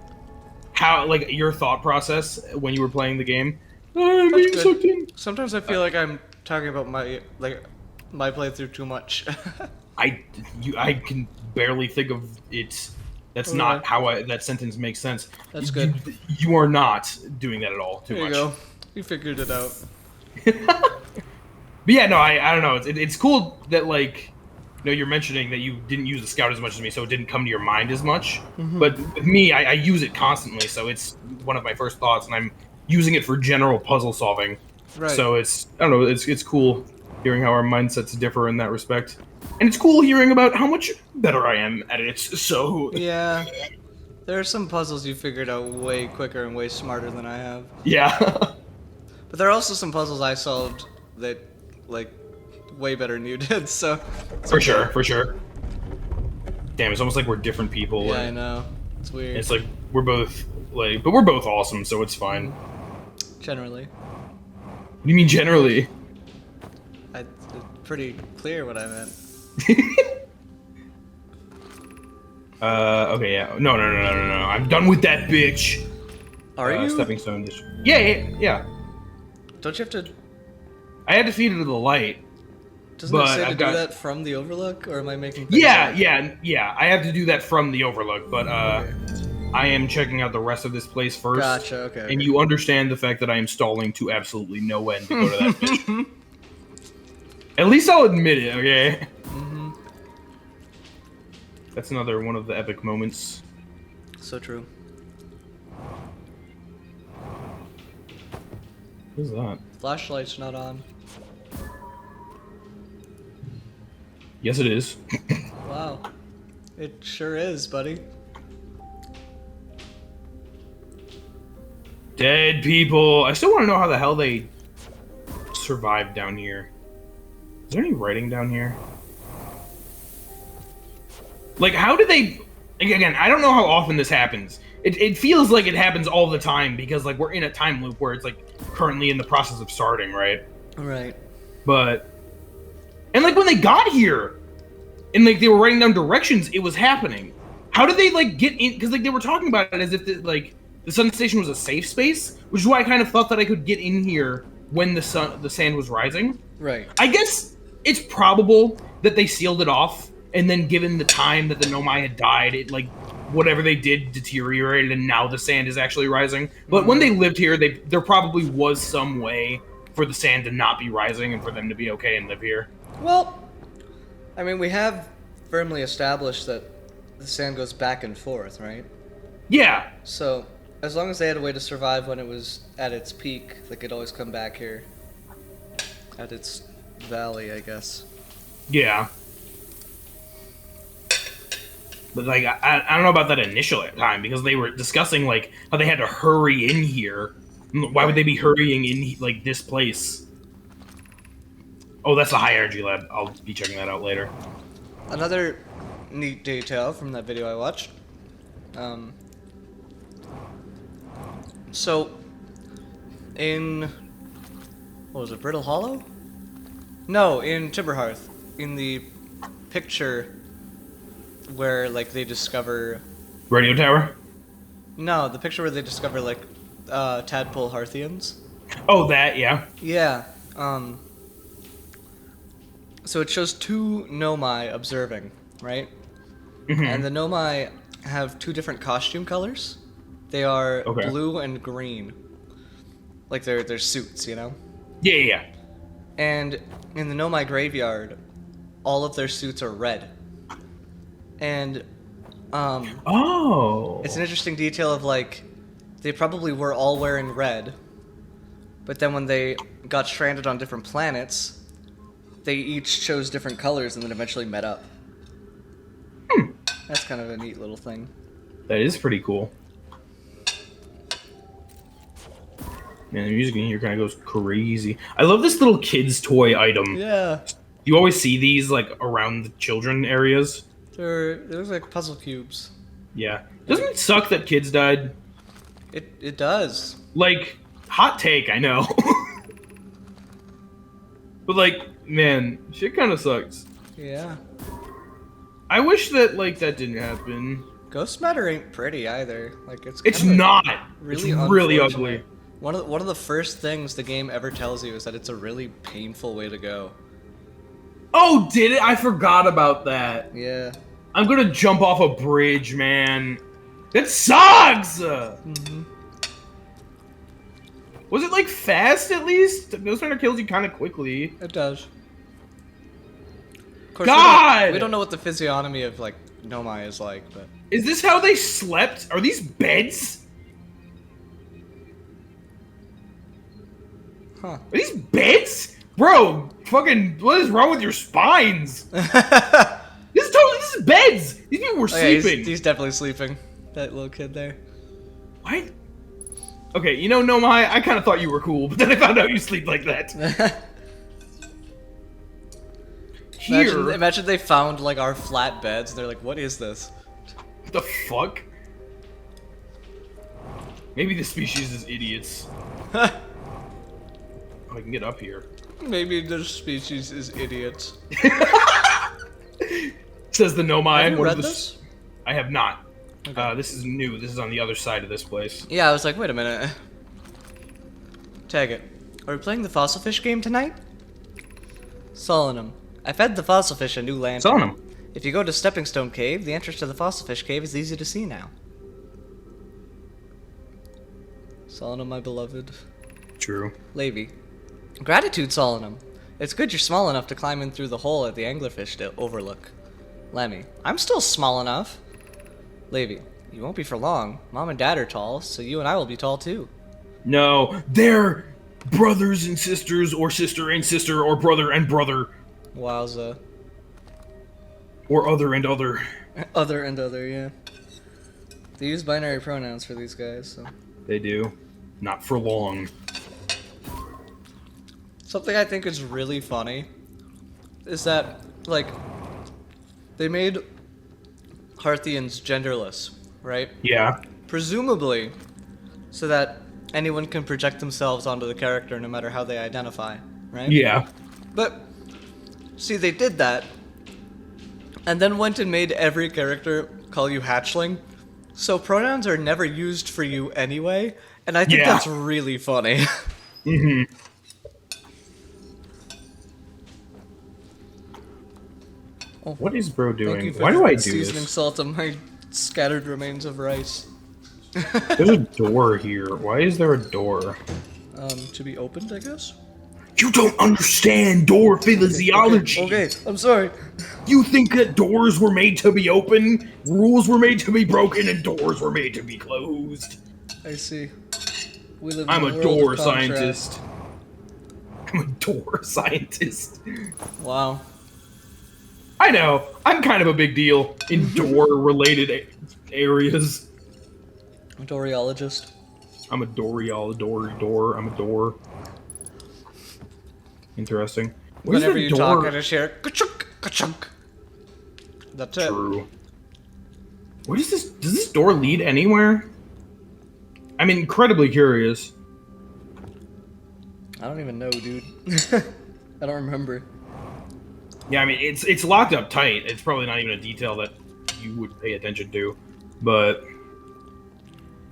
S2: how, like, your thought process when you were playing the game. I'm
S1: That's
S2: being
S1: good.
S2: sucked in.
S1: Sometimes I feel like I'm talking about my playthrough too much.
S2: I can barely think of it. That's
S1: Okay.
S2: not how that sentence makes sense.
S1: That's good.
S2: You are not doing that at all. Too
S1: There you
S2: much.
S1: go. You figured it out.
S2: But yeah, no, I don't know. It's cool that, like, you know, you're mentioning that you didn't use the Scout as much as me, so it didn't come to your mind as much. But with me, I use it constantly, so it's one of my first thoughts, and I'm using it for general puzzle solving.
S1: Right.
S2: So it's, I don't know, it's cool hearing how our mindsets differ in that respect. And it's cool hearing about how much better I am at it, so...
S1: Yeah. There are some puzzles you figured out way quicker and way smarter than I have.
S2: Yeah.
S1: But there are also some puzzles I solved that, like, way better than you did, so...
S2: For sure. Damn, it's almost like we're different people.
S1: Yeah, I
S2: and
S1: know. It's weird.
S2: it's like, we're both, like... But we're both awesome, so it's fine.
S1: Generally.
S2: What do you mean, generally?
S1: It's pretty clear what I meant.
S2: Okay, yeah. No. I'm done with that bitch.
S1: Are you?
S2: Stepping stone dish. Yeah.
S1: Don't you have to...
S2: I had to feed it to the light.
S1: Doesn't it
S2: But
S1: say to
S2: I've
S1: do
S2: got-
S1: that from the Overlook, or am I making things
S2: Yeah.
S1: up?
S2: I have to do that from the Overlook, but, I am checking out the rest of this place first.
S1: Gotcha, okay.
S2: And you understand the fact that I am stalling to absolutely no end to go to that bitch. At least I'll admit it, okay? That's another one of the epic moments.
S1: So true.
S2: What is that?
S1: Flashlight's not on.
S2: Yes, it is.
S1: Wow. It sure is, buddy.
S2: Dead people. I still want to know how the hell they survived down here. Is there any writing down here? Like, how did they... Again, I don't know how often this happens. It feels like it happens all the time because, like, we're in a time loop where it's, like, currently in the process of starting, right?
S1: Right.
S2: But... And, like, when they got here, and, like, they were writing down directions, it was happening. How did they like get in? Because like they were talking about it as if the sun station was a safe space, which is why I kind of thought that I could get in here when the sand was rising.
S1: Right.
S2: I guess it's probable that they sealed it off, and then given the time that the Nomai had died, it like whatever they did deteriorated, and now the sand is actually rising. But when they lived here, there probably was some way for the sand to not be rising and for them to be okay and live here.
S1: Well, I mean, we have firmly established that the sand goes back and forth, right?
S2: Yeah.
S1: So, as long as they had a way to survive when it was at its peak, they could always come back here. At its valley, I guess.
S2: Yeah. But like, I don't know about that initial time, because they were discussing like how they had to hurry in here. Why would they be hurrying in like this place? Oh, that's the high energy lab. I'll be checking that out later.
S1: Another neat detail from that video I watched. So, in what was it, Brittle Hollow? No, in Timberhearth, in the picture where like they discover
S2: Radio tower?
S1: no, the picture where they discover like tadpole Hearthians.
S2: Oh, that, yeah.
S1: Yeah. So it shows two Nomai observing, right? And the Nomai have two different costume colors. They are
S2: Okay.
S1: blue and green. Like their suits, you know?
S2: Yeah, yeah, yeah.
S1: And in the Nomai graveyard, all of their suits are red. And
S2: Oh.
S1: it's an interesting detail of like they probably were all wearing red. But then when they got stranded on different planets, they each chose different colors and then eventually met up. That's kind of a neat little thing.
S2: That is pretty cool. Man, the music in here kind of goes crazy. I love this little kid's toy item.
S1: Yeah.
S2: You always see these like around the children areas.
S1: They're like puzzle cubes.
S2: Yeah. Doesn't it suck that kids died?
S1: It does.
S2: Like, hot take, I know. But like, man, shit kind of sucks.
S1: Yeah.
S2: I wish that like that didn't happen.
S1: Ghost matter ain't pretty either. Like it's
S2: It's
S1: kinda
S2: not.
S1: really
S2: it's really
S1: unfortunate.
S2: ugly.
S1: One of the first things the game ever tells you is that it's a really painful way to go.
S2: Oh, did it? I forgot about that.
S1: Yeah.
S2: I'm gonna jump off a bridge, man. That sucks! Was it like fast at least? Ghost Runner kills you kind of quickly.
S1: It does. Of course,
S2: God!
S1: we don't know what the physiognomy of like Nomai is like, but
S2: Is this how they slept? Are these beds?
S1: huh.
S2: Are these beds? Bro, fucking, what is wrong with your spines? This is beds! These people were
S1: Oh, yeah,
S2: sleeping.
S1: he's definitely sleeping. That little kid there.
S2: What? Okay, you know, Nomai, I kind of thought you were cool, but then I found out you sleep like that. Here,
S1: Imagine they found like our flat beds and they're like, what is this?
S2: what the fuck? Maybe the species is idiots. Oh, I can get up here.
S1: Maybe this species is idiots.
S2: Says the Nomai.
S1: Have you
S2: one of
S1: read
S2: the
S1: this?
S2: I have not.
S1: Okay.
S2: This is new. This is on the other side of this place.
S1: Yeah, I was like, wait a minute. Tag it. Are we playing the fossil fish game tonight? Solemnum. I fed the fossil fish a new lantern.
S2: Solemnum.
S1: If you go to Stepping Stone Cave, the entrance to the fossil fish cave is easy to see now. Solemnum, my beloved.
S2: True.
S1: Levy. Gratitude, Solemnum. It's good you're small enough to climb in through the hole at the anglerfish to overlook. Lemmy. I'm still small enough. Levy. You won't be for long. Mom and Dad are tall, so you and I will be tall too.
S2: No, they're brothers and sisters, or sister and sister, or brother and brother,
S1: Wowza.
S2: or other and other.
S1: Other and other, yeah. They use binary pronouns for these guys, so.
S2: They do. Not for long.
S1: Something I think is really funny is that, like, they made Hearthians genderless, right?
S2: Yeah.
S1: Presumably, so that anyone can project themselves onto the character no matter how they identify, right?
S2: Yeah.
S1: But, see, they did that, and then went and made every character call you hatchling. So pronouns are never used for you anyway, and I think
S2: Yeah.
S1: that's really funny.
S2: Mm-hmm.
S1: Oh,
S2: What is bro
S1: thank you
S2: doing?
S1: for
S2: Why do I do
S1: seasoning
S2: this?
S1: salt on my scattered remains of rice.
S2: There's a door here. Why is there a door?
S1: To be opened, I guess?
S2: You don't understand door physiology.
S1: Okay, I'm sorry.
S2: You think that doors were made to be open, rules were made to be broken, and doors were made to be closed.
S1: I see. We live in
S2: I'm
S1: a
S2: a
S1: world
S2: door
S1: of contrast.
S2: scientist. I'm a door scientist.
S1: Wow.
S2: I know. I'm kind of a big deal in door-related areas.
S1: A Doryologist.
S2: I'm a door. I'm a door. Interesting. Where's
S1: Whenever
S2: the
S1: you
S2: door?
S1: talk, I just hear ka-chunk, ka-chunk. That's it.
S2: True. What is this? Does this door lead anywhere? I'm incredibly curious.
S1: I don't even know, dude. I don't remember.
S2: Yeah, I mean it's locked up tight. It's probably not even a detail that you would pay attention to, but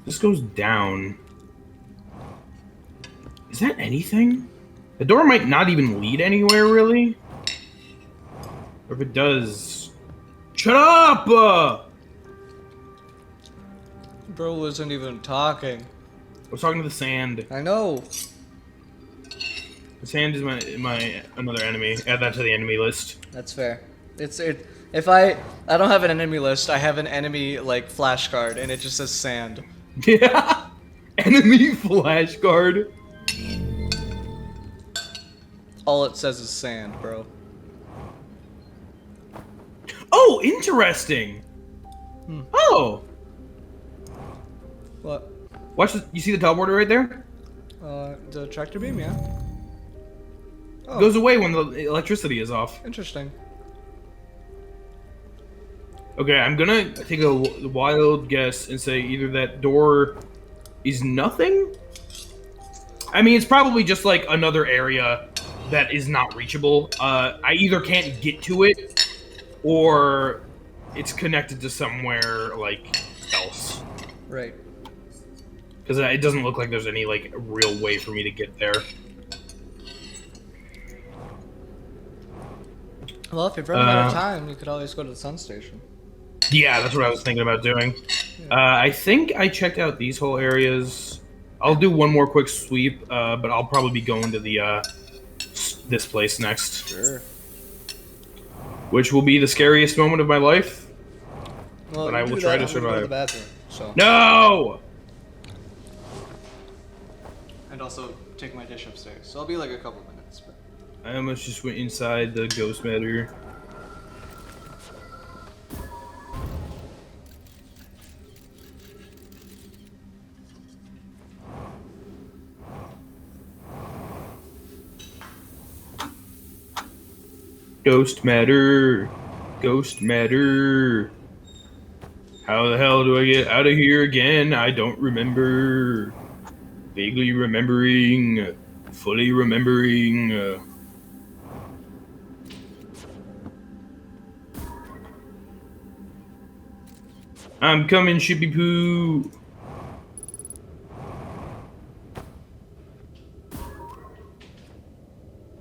S2: this goes down. Is that anything? The door might not even lead anywhere, really. Or if it does, shut up!
S1: Bro wasn't even talking.
S2: I was talking to the sand.
S1: I know.
S2: The sand is my another enemy. Add that to the enemy list.
S1: That's fair. If I don't have an enemy list, I have an enemy like flashcard and it just says sand.
S2: Yeah, enemy flashcard.
S1: All it says is sand, bro.
S2: Oh, interesting. Oh,
S1: What?
S2: watch this. You see the teleporter right there?
S1: The tractor beam, yeah. Oh,
S2: It goes away when the electricity is off.
S1: interesting.
S2: Okay, I'm gonna take a wild guess and say either that door is nothing. I mean, it's probably just like another area that is not reachable. I either can't get to it, or it's connected to somewhere like else.
S1: Right.
S2: Because it doesn't look like there's any like real way for me to get there.
S1: Well, if you're running out of time, you could always go to the sun station.
S2: Yeah, that's what I was thinking about doing. I think I checked out these whole areas. I'll do one more quick sweep, but I'll probably be going to the this place next,
S1: Sure.
S2: which will be the scariest moment of my life.
S1: Well,
S2: But
S1: you
S2: I will
S1: do
S2: try
S1: that,
S2: to
S1: I'm gonna go
S2: survive.
S1: to the bathroom. So.
S2: No!
S1: And also take my dish upstairs. So I'll be like a couple minutes. But...
S2: I almost just went inside the ghost matter. Ghost matter. Ghost matter. How the hell do I get out of here again? I don't remember. Vaguely remembering. Fully remembering. I'm coming, Shippy Poo.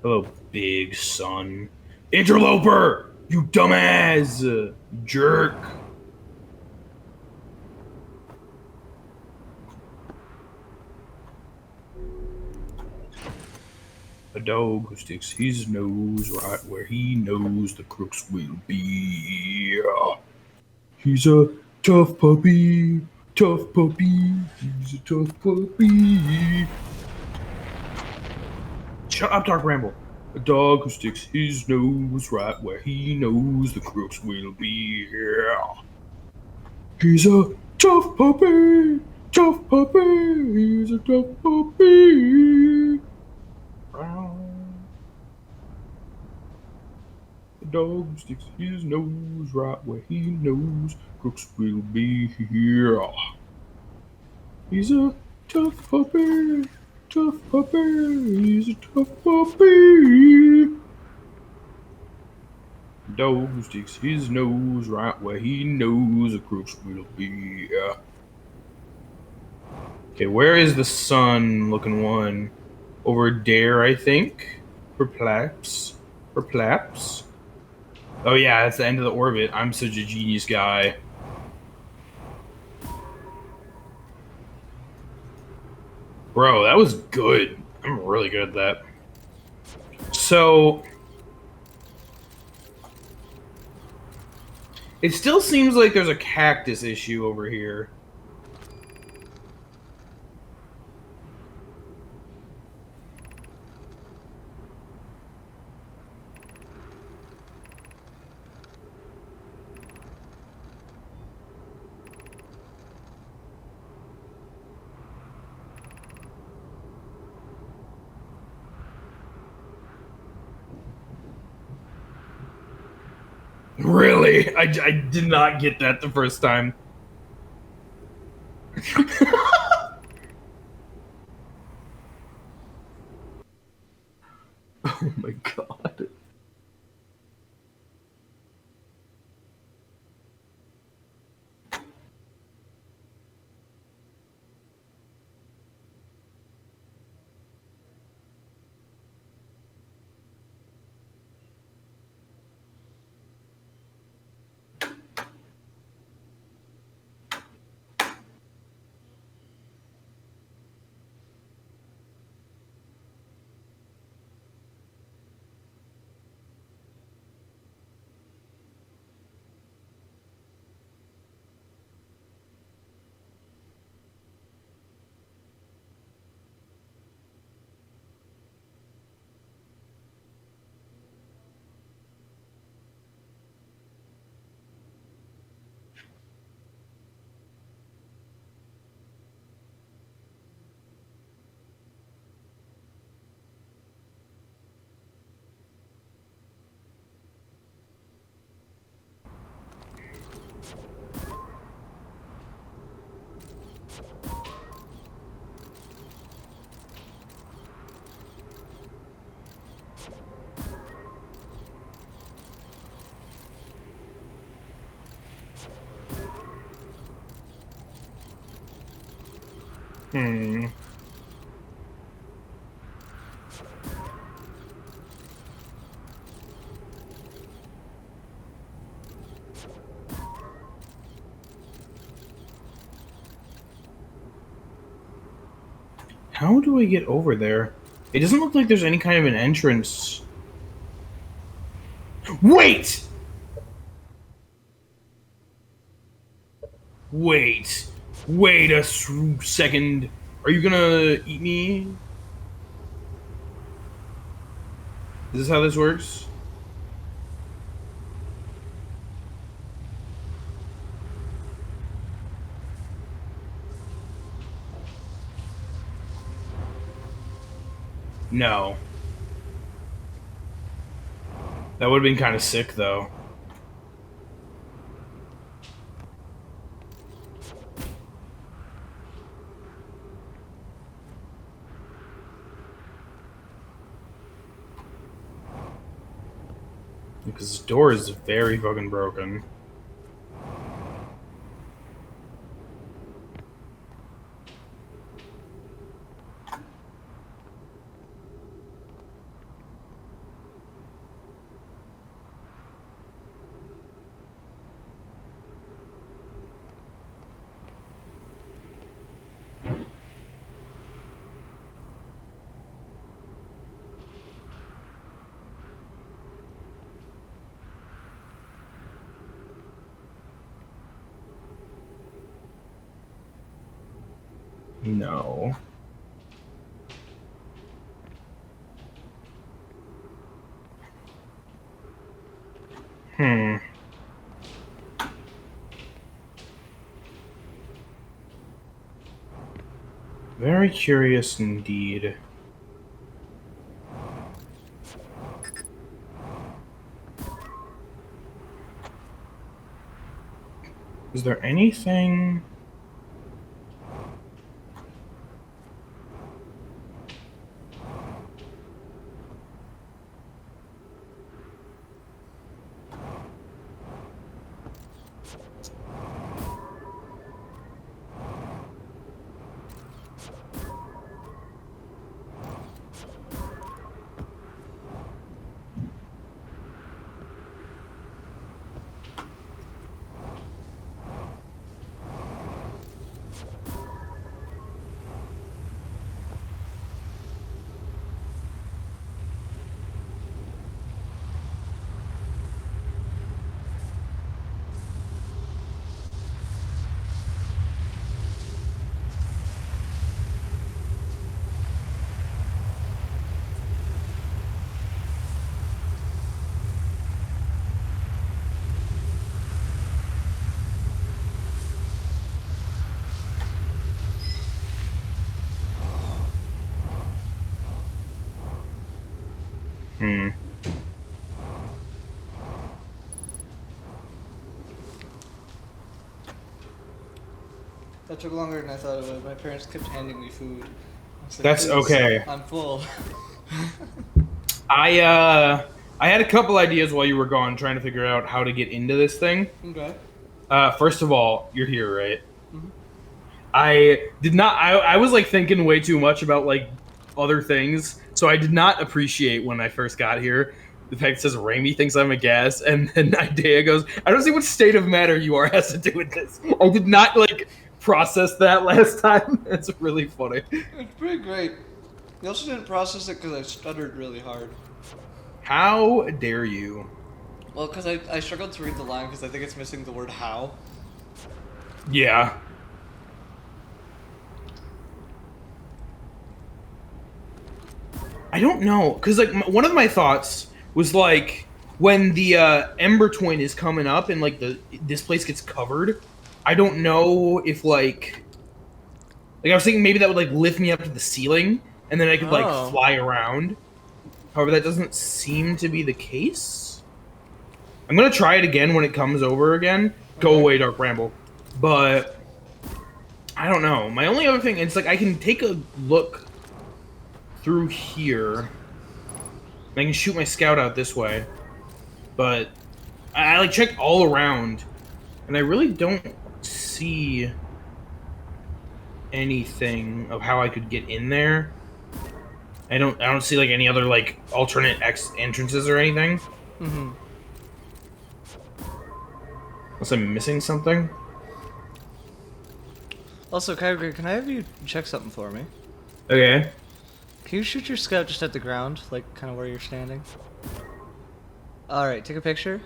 S2: Hello, big son. Interloper! You dumbass! Jerk! A dog who sticks his nose right where he knows the crooks will be. He's a tough puppy, tough puppy, he's a tough puppy. Shut up, Dark Ramble. A dog who sticks his nose right where he knows the crooks will be. He's a tough puppy, tough puppy, he's a tough puppy. A dog who sticks his nose right where he knows crooks will be here. He's a tough puppy, tough puppy, he's a tough puppy. Dog sticks his nose right where he knows the crooks will be. Okay, where is the sun looking one? Over there, I think. Perhaps. Perhaps. Oh yeah, that's the end of the orbit. I'm such a genius guy. Bro, that was good. I'm really good at that. So it still seems like there's a cactus issue over here. Really? I did not get that the first time. Oh my god. Hmm. How do I get over there? It doesn't look like there's any kind of an entrance. Wait! Wait. Wait a second. Are you gonna eat me? Is this how this works? No. That would have been kind of sick, though. Because this door is very fucking broken. No. Hmm. Very curious indeed. Is there anything... Hmm.
S1: That took longer than I thought it would. My parents kept handing me food. I was like,
S2: That's
S1: "Please,
S2: okay.
S1: I'm full."
S2: I had a couple ideas while you were gone, trying to figure out how to get into this thing.
S1: Okay.
S2: First of all, you're here, right?
S1: Mhm.
S2: I did not. I was like thinking way too much about like other things, so I did not appreciate when I first got here the fact it says Raimi thinks I'm a gas, and then Idea goes, "I don't see what state of matter you are has to do with this." I did not like process that last time. It's really funny.
S1: It's pretty great. You also didn't process it because I stuttered really hard.
S2: How dare you?
S1: Well, because I struggled to read the line because I think it's missing the word how.
S2: Yeah. I don't know, cause like one of my thoughts was like when the Ember Twin is coming up and like this place gets covered. I don't know if like I was thinking maybe that would like lift me up to the ceiling and then I could like
S1: Oh.
S2: fly around. However, that doesn't seem to be the case. I'm gonna try it again when it comes over again. Go
S1: Okay.
S2: away, Dark Ramble. But I don't know. My only other thing is like I can take a look through here. I can shoot my scout out this way, but I like checked all around, and I really don't see anything of how I could get in there. I don't see like any other like alternate entrances or anything.
S1: Mm-hmm.
S2: Unless I'm missing something.
S1: Also, Kyogre, can I have you check something for me?
S2: Okay.
S1: Can you shoot your scout just at the ground, like kind of where you're standing? Alright, take a picture.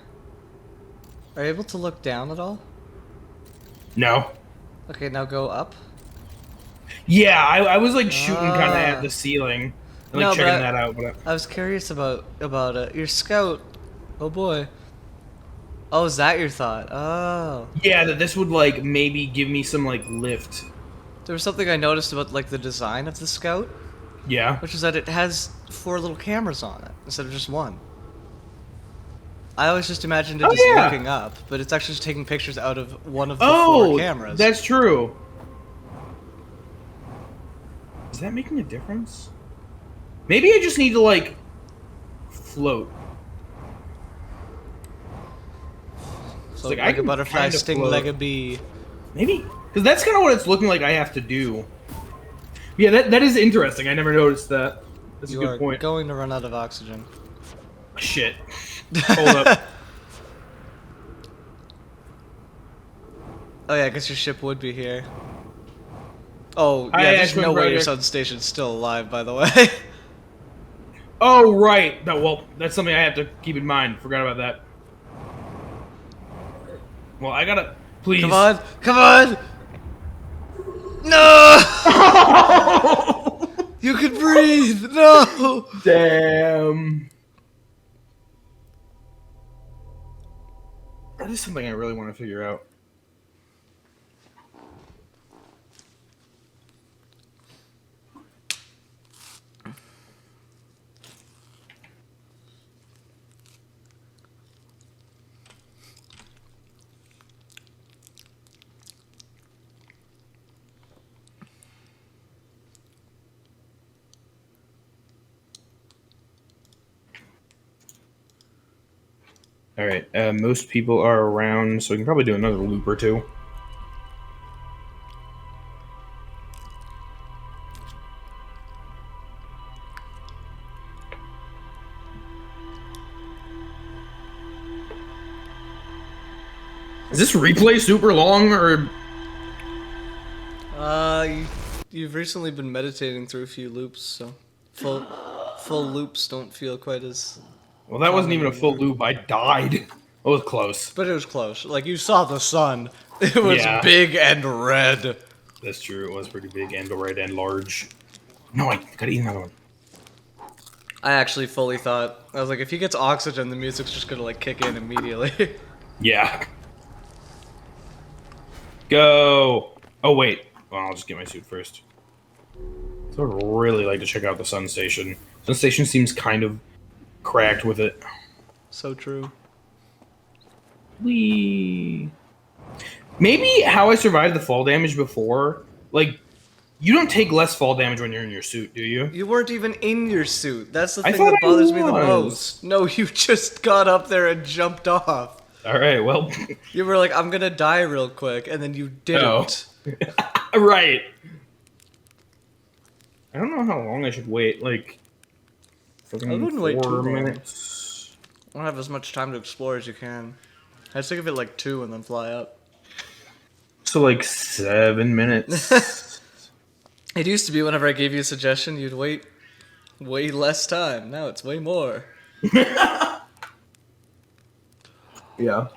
S1: Are you able to look down at all?
S2: No.
S1: Okay, now go up.
S2: Yeah, I was like shooting kind of
S1: Ah.
S2: at the ceiling and
S1: No,
S2: like
S1: but
S2: checking that out. But
S1: I was curious about your scout. Oh boy. Oh, is that your thought? Oh.
S2: yeah, that this would like maybe give me some like lift.
S1: There was something I noticed about like the design of the scout,
S2: Yeah.
S1: which is that it has 4 little cameras on it instead of just one. I always just imagined it
S2: Oh,
S1: just
S2: yeah.
S1: looking up, but it's actually just taking pictures out of one of the
S2: Oh,
S1: 4 cameras.
S2: that's true. Is that making a difference? Maybe I just need to like float.
S1: so
S2: like, I
S1: like a
S2: can
S1: butterfly,
S2: kinda
S1: sting
S2: float.
S1: like a bee.
S2: Maybe because that's kind of what it's looking like I have to do. Yeah, that is interesting. I never noticed that. That's
S1: You
S2: a
S1: are
S2: good point.
S1: going to run out of oxygen.
S2: Shit. Hold up.
S1: Oh yeah, I guess your ship would be here. Oh
S2: Hi,
S1: yeah, there's
S2: Ashwin
S1: no way your
S2: Project.
S1: sun station's still alive, by the way.
S2: Oh right. No, well, that's something I have to keep in mind. Forgot about that. Well, I gotta please.
S1: Come on, come on! No! You can breathe! No!
S2: Damn. That is something I really want to figure out. All right. Most people are around, so we can probably do another loop or two. Is this replay super long or?
S1: You've recently been meditating through a few loops, so full loops don't feel quite as.
S2: Well, that wasn't even a full loop. I died. It was close.
S1: But it was close. Like you saw the sun. It was
S2: Yeah.
S1: big and red.
S2: That's true. It was pretty big and red and large. No, I gotta eat another one.
S1: I actually fully thought I was like, if he gets oxygen, the music's just gonna like kick in immediately.
S2: Yeah. Go. Oh wait. Well, I'll just get my suit first. So I would really like to check out the sun station. Sun station seems kind of cracked with it.
S1: So true.
S2: Maybe how I survived the fall damage before, like, you don't take less fall damage when you're in your suit, do you?
S1: You weren't even in your suit. That's the
S2: I
S1: thing
S2: thought
S1: that
S2: I
S1: bothers me the
S2: was.
S1: most. No, you just got up there and jumped off.
S2: All right, well,
S1: You were like, I'm gonna die real quick, and then you didn't.
S2: right. I don't know how long I should wait. Like, fucking
S1: I wouldn't wait too
S2: 4
S1: long.
S2: minutes.
S1: I want to have as much time to explore as you can. I just think of it like 2 and then fly up.
S2: So like 7 minutes.
S1: It used to be whenever I gave you a suggestion, you'd wait way less time. Now it's way more.
S2: Yeah.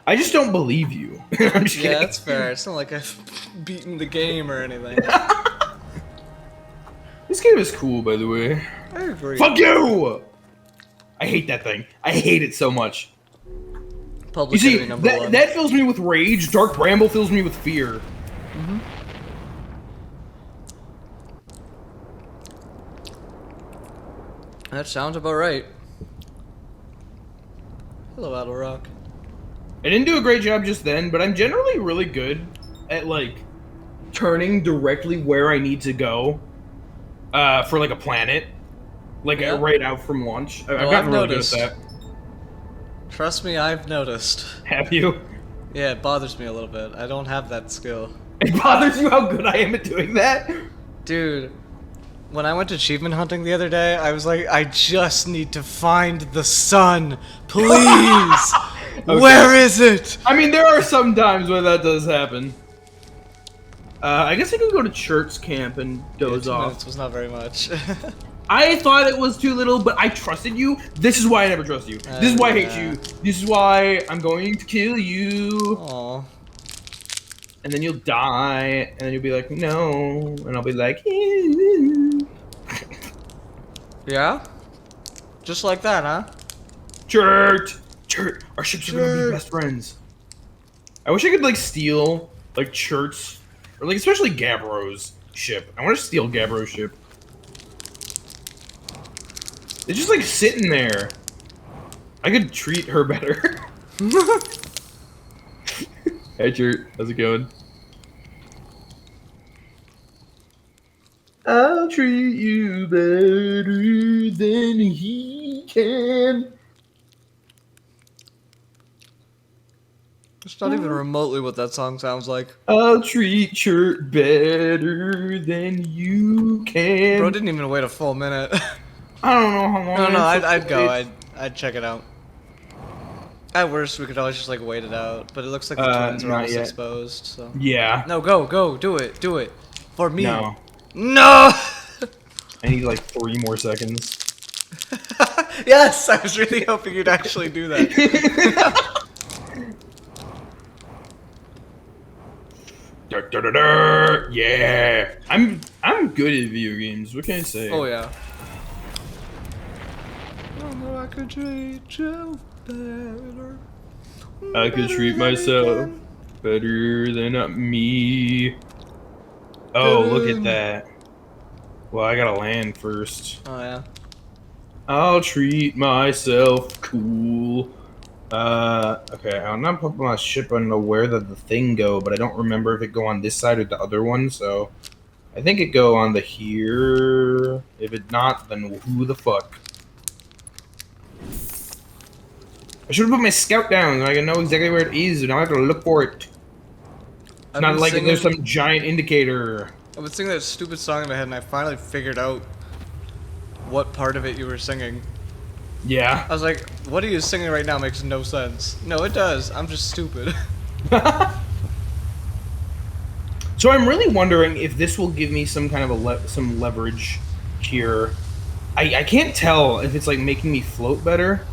S2: I just don't believe you. I'm just
S1: Yeah,
S2: kidding.
S1: that's fair. It's not like I've beaten the game or anything.
S2: This game is cool, by the way.
S1: I agree.
S2: Fuck you! I hate that thing. I hate it so much. You
S1: Public
S2: see,
S1: enemy number one.
S2: that fills me with rage. Dark Bramble fills me with fear.
S1: That sounds about right. Hello, Adel Rock.
S2: I didn't do a great job just then, but I'm generally really good at, like, turning directly where I need to go for, like, a planet. Like,
S1: Yeah.
S2: right out from launch. I've
S1: Oh,
S2: gotten
S1: I've
S2: really
S1: noticed.
S2: good at that.
S1: Trust me, I've noticed.
S2: Have you?
S1: Yeah, it bothers me a little bit. I don't have that skill.
S2: It bothers you how good I am at doing that?
S1: Dude, when I went achievement hunting the other day, I was like, I just need to find the sun. Please! Where is it?
S2: I mean, there are some times where that does happen. I guess I can go to church camp and doze
S1: 2
S2: off.
S1: minutes was not very much.
S2: I thought it was too little, but I trusted you. This is why I never trust you. This is why I hate
S1: yeah.
S2: you. This is why I'm going to kill you.
S1: Aw.
S2: And then you'll die, and then you'll be like, no. And I'll be like, ew.
S1: Yeah? Just like that, huh?
S2: Church! Church! Our ships are gonna be
S1: Church.
S2: best friends. I wish I could, like, steal, like, Church, or, like, especially Gabbro's ship. I want to steal Gabbro's ship. It's just, like, sitting there. I could treat her better. Hey, Church. How's it going? I'll treat you better than he can.
S1: It's not even remotely what that song sounds like.
S2: I'll treat Churt better than you can.
S1: Bro didn't even wait a full minute.
S2: I don't know how long.
S1: No,
S2: it's
S1: I'd go.
S2: wait.
S1: I'd check it out. At worst, we could always just like wait it out. But it looks like the twins are
S2: not
S1: almost
S2: yet.
S1: exposed. So
S2: Yeah.
S1: no, go, do it for me.
S2: No.
S1: No.
S2: I need like 3 more seconds.
S1: Yes, I was really hoping you'd actually do that.
S2: Yeah. I'm good at video games. What can I say?
S1: Oh yeah. I know I could treat you better.
S2: I could treat myself better than me. Oh, look at that. Well, I gotta land first.
S1: Oh yeah.
S2: I'll treat myself cool. Okay, I'm not putting my ship. I don't know where the thing go, but I don't remember if it go on this side or the other one, so I think it go on the here. If it not, then who the fuck? I should have put my scout down so I can know exactly where it is, and I don't have to look for it. It's not like if there's some giant indicator.
S1: I was singing that stupid song in my head, and I finally figured out what part of it you were singing.
S2: Yeah.
S1: I was like, what are you singing right now makes no sense. No, it does. I'm just stupid.
S2: So I'm really wondering if this will give me some kind of some leverage here. I can't tell if it's like making me float better.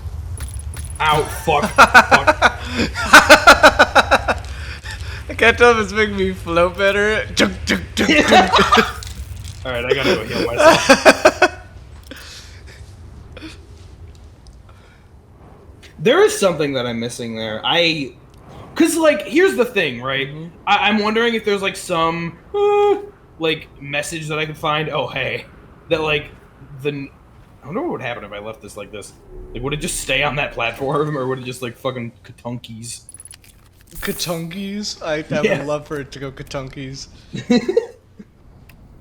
S2: Ow, fuck. Fuck.
S1: I can't tell if it's making me float better.
S2: Alright, I gotta go heal myself. There is something that I'm missing there. Cause like, here's the thing, right?
S1: Mhm.
S2: I'm wondering if there's like some like message that I could find. Oh hey, that like I wonder what would happen if I left this like this. Like, would it just stay on that platform, or would it just like fucking katunkies?
S1: Katunkies? I
S2: Yeah.
S1: would love for it to go katunkies.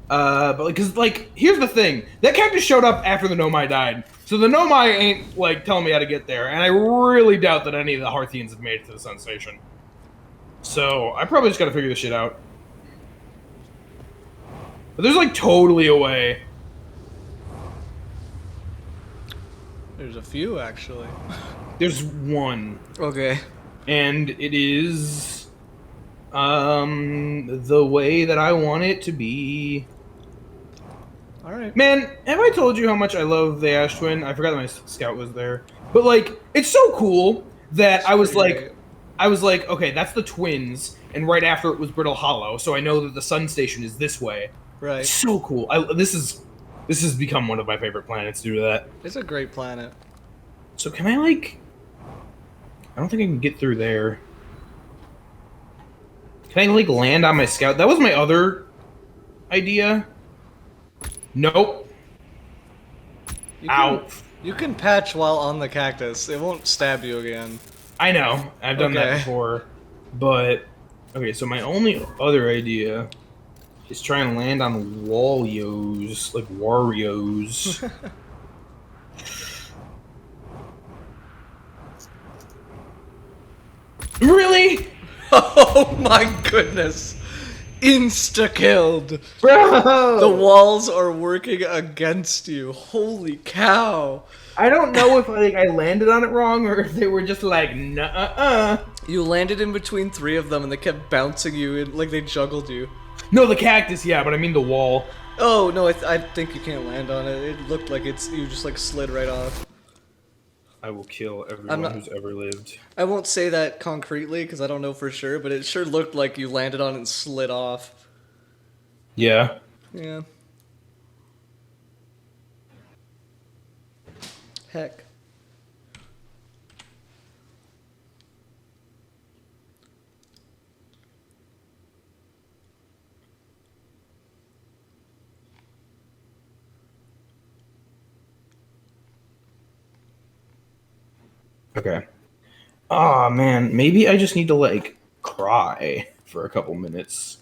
S2: But like, cause like, here's the thing: that cactus showed up after the Nomai died, so the Nomai ain't like telling me how to get there, and I really doubt that any of the Hearthians have made it to the Sun Station. So I probably just gotta figure this shit out. But there's like totally a way.
S1: There's a few, actually.
S2: There's one,
S1: Okay.
S2: and it is the way that I want it to be.
S1: Alright.
S2: Man, have I told you how much I love the Ash Twin? I forgot that my scout was there. But like, it's so cool that I was
S1: pretty
S2: like, okay, that's the twins, and right after it was Brittle Hollow, so I know that the Sun Station is this way.
S1: Right.
S2: It's so cool. This has become one of my favorite planets due to that.
S1: It's a great planet.
S2: So can I like? I don't think I can get through there. Can I like land on my scout? That was my other idea. Nope.
S1: You
S2: Ow.
S1: You can patch while on the cactus. It won't stab you again.
S2: I know. I've done that
S1: Okay.
S2: before. But okay, so my only other idea is try and land on Warios, like Warios. Really?
S1: Oh my goodness. Insta-killed.
S2: Bro!
S1: The walls are working against you. Holy cow.
S2: I don't know if I landed on it wrong or if they were just like, nuh-uh.
S1: You landed in between 3 of them and they kept bouncing you in, like they juggled you.
S2: No, the cactus, yeah, but I mean the wall.
S1: Oh, no, I think you can't land on it. It looked like you just like slid right off.
S2: I will kill everyone who's ever lived.
S1: I won't say that concretely because I don't know for sure, but it sure looked like you landed on it and slid off.
S2: Yeah.
S1: Yeah. Heck.
S2: Okay. Oh man, maybe I just need to like cry for a couple minutes.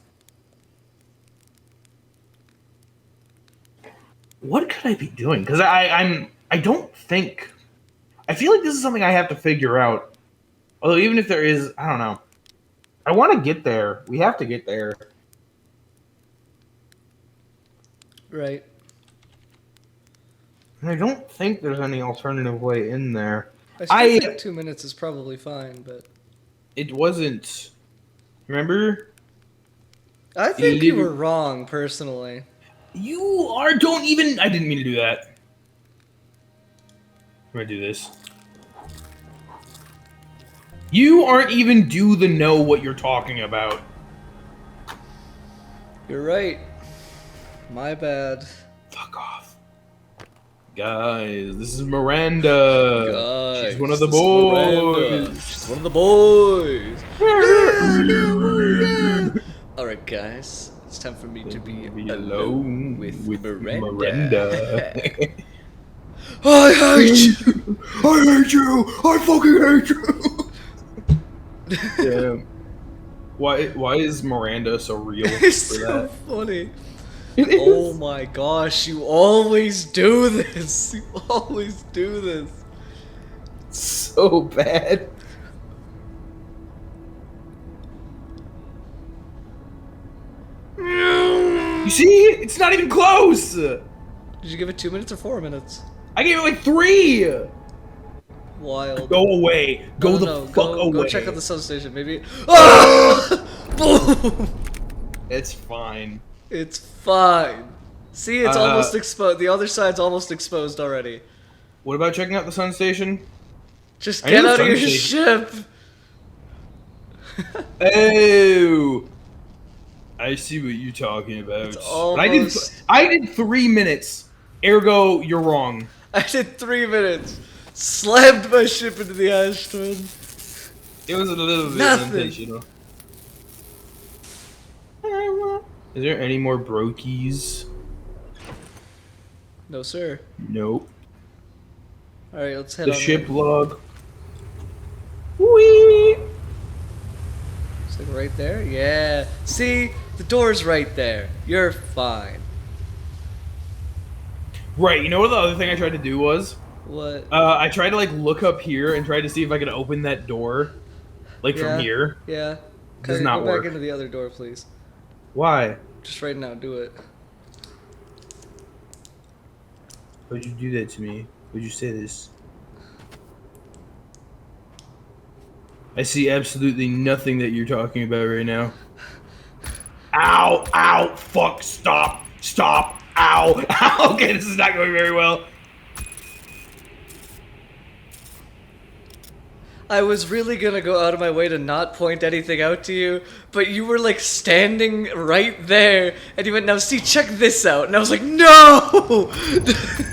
S2: What could I be doing? Because I don't think I feel like this is something I have to figure out. Although even if there is, I don't know. I want to get there. We have to get there.
S1: Right.
S2: And I don't think there's any alternative way in there.
S1: I still think 2 minutes is probably fine, but
S2: It wasn't. Remember?
S1: I think you were wrong, personally.
S2: You are. Don't even. I didn't mean to do that. I'm gonna do this. You aren't even do the know what you're talking about.
S1: You're right. My bad.
S2: Fuck off. Guys, this is Miranda.
S1: Guys,
S2: She's one of the
S1: this is Miranda.
S2: boys.
S1: She's one of the boys. Alright, guys. It's time for me to be alone with Miranda. I hate you!
S2: I hate you! I fucking hate you! Damn. Why is Miranda so real
S1: It's
S2: for
S1: so
S2: that?
S1: funny.
S2: It is.
S1: Oh my gosh, you always do this. You always do this.
S2: So bad. You see? It's not even close!
S1: Did you give it 2 minutes or 4 minutes?
S2: I gave it like 3!
S1: Wild.
S2: Go away. Go the fuck away.
S1: Go check out the substation, maybe. Ah! Boom!
S2: It's fine.
S1: It's fine. See, it's almost exposed. The other side's almost exposed already.
S2: What about checking out the sun station?
S1: Just
S2: I
S1: get
S2: know
S1: out of your
S2: Sun
S1: ship.
S2: Oh, I see what you're talking about.
S1: It's
S2: But
S1: almost-
S2: I did 3 minutes. Ergo, you're wrong.
S1: I did 3 minutes. Slammed my ship into the ash twin.
S2: It was a little bit
S1: Nothing.
S2: intentional. Is there any more brokies?
S1: No, sir.
S2: Nope.
S1: All right, let's head
S2: The
S1: on.
S2: ship log. Whee!
S1: It's like right there. Yeah. See, the door's right there. You're fine.
S2: Right. You know what the other thing I tried to do was?
S1: What?
S2: I tried to like look up here and try to see if I could open that door, like from
S1: Yeah.
S2: here.
S1: Yeah.
S2: Does
S1: Okay,
S2: not
S1: go
S2: work.
S1: back into the other door, please.
S2: Why?
S1: Just right now, do it.
S2: Why'd you do that to me? Why'd you say this? I see absolutely nothing that you're talking about right now. Ow! Ow! Fuck! Stop! Stop! Ow! Ow! Okay, this is not going very well.
S1: I was really gonna go out of my way to not point anything out to you, but you were like standing right there, and you went, "Now see, check this out," and I was like, "No!"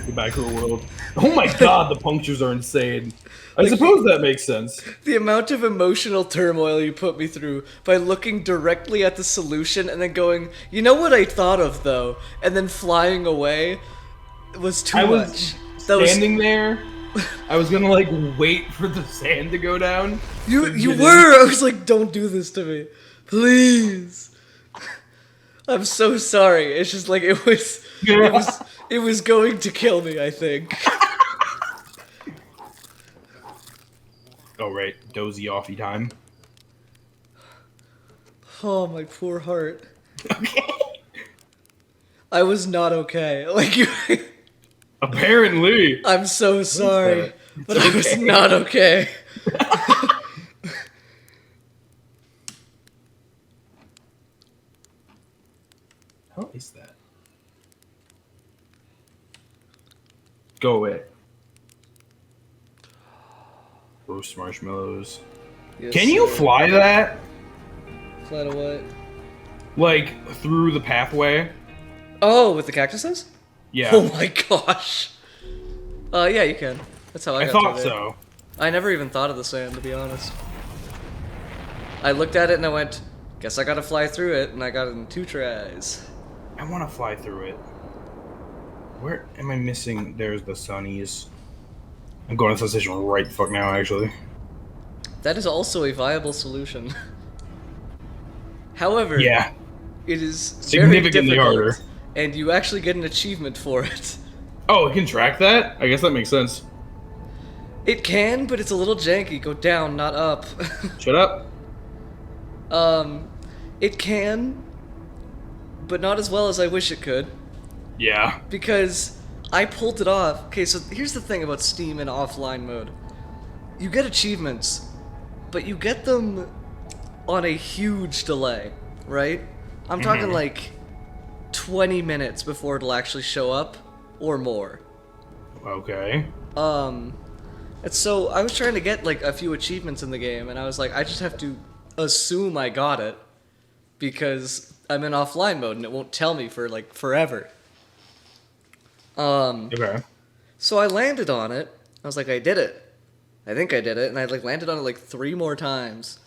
S2: Goodbye, cruel world. Oh my god, the punctures are insane. I suppose that makes sense.
S1: The amount of emotional turmoil you put me through by looking directly at the solution and then going, "You know what I thought of though," and then flying away was too
S2: I was
S1: much. That was
S2: standing there. I was gonna like wait for the sand to go down.
S1: you.
S2: to
S1: You
S2: get in.
S1: were. I was like, "Don't do this to me, please." I'm so sorry. It's just like it was. It was going to kill me. I think.
S2: Oh right, dozy offy time.
S1: Oh my poor heart. I was not okay. Like you.
S2: Apparently.
S1: I'm so sorry,
S2: that?
S1: but I was not okay.
S2: How is that? Go away. Roast marshmallows.
S1: Yes,
S2: Can you
S1: sir.
S2: fly that?
S1: Fly to what?
S2: Like through the pathway?
S1: Oh, with the cactuses?
S2: Yeah.
S1: Oh my gosh. Yeah, you can. That's how I
S2: I
S1: got
S2: thought
S1: through there.
S2: so.
S1: I never even thought of the sand, to be honest. I looked at it and I went, guess I gotta fly through it, and I got it in 2 tries.
S2: I want to fly through it. Where am I missing? There's the sunnies. I'm going to the station right the fuck now, actually.
S1: That is also a viable solution. However,
S2: Yeah.
S1: it is
S2: Significantly
S1: very difficult,
S2: harder.
S1: and you actually get an achievement for it.
S2: Oh, it can track that? I guess that makes sense.
S1: It can, but it's a little janky. Go down, not up.
S2: Shut up.
S1: It can, but not as well as I wish it could.
S2: Yeah.
S1: Because I pulled it off. Okay, so here's the thing about Steam in offline mode. You get achievements, but you get them on a huge delay, right? I'm talking like 20 minutes before it'll actually show up, or more.
S2: Okay.
S1: And so I was trying to get like a few achievements in the game, and I was like, I just have to assume I got it, because I'm in offline mode and it won't tell me for like forever.
S2: Okay.
S1: So I landed on it. I was like, I did it. I think I did it, and I like landed on it like 3 more times,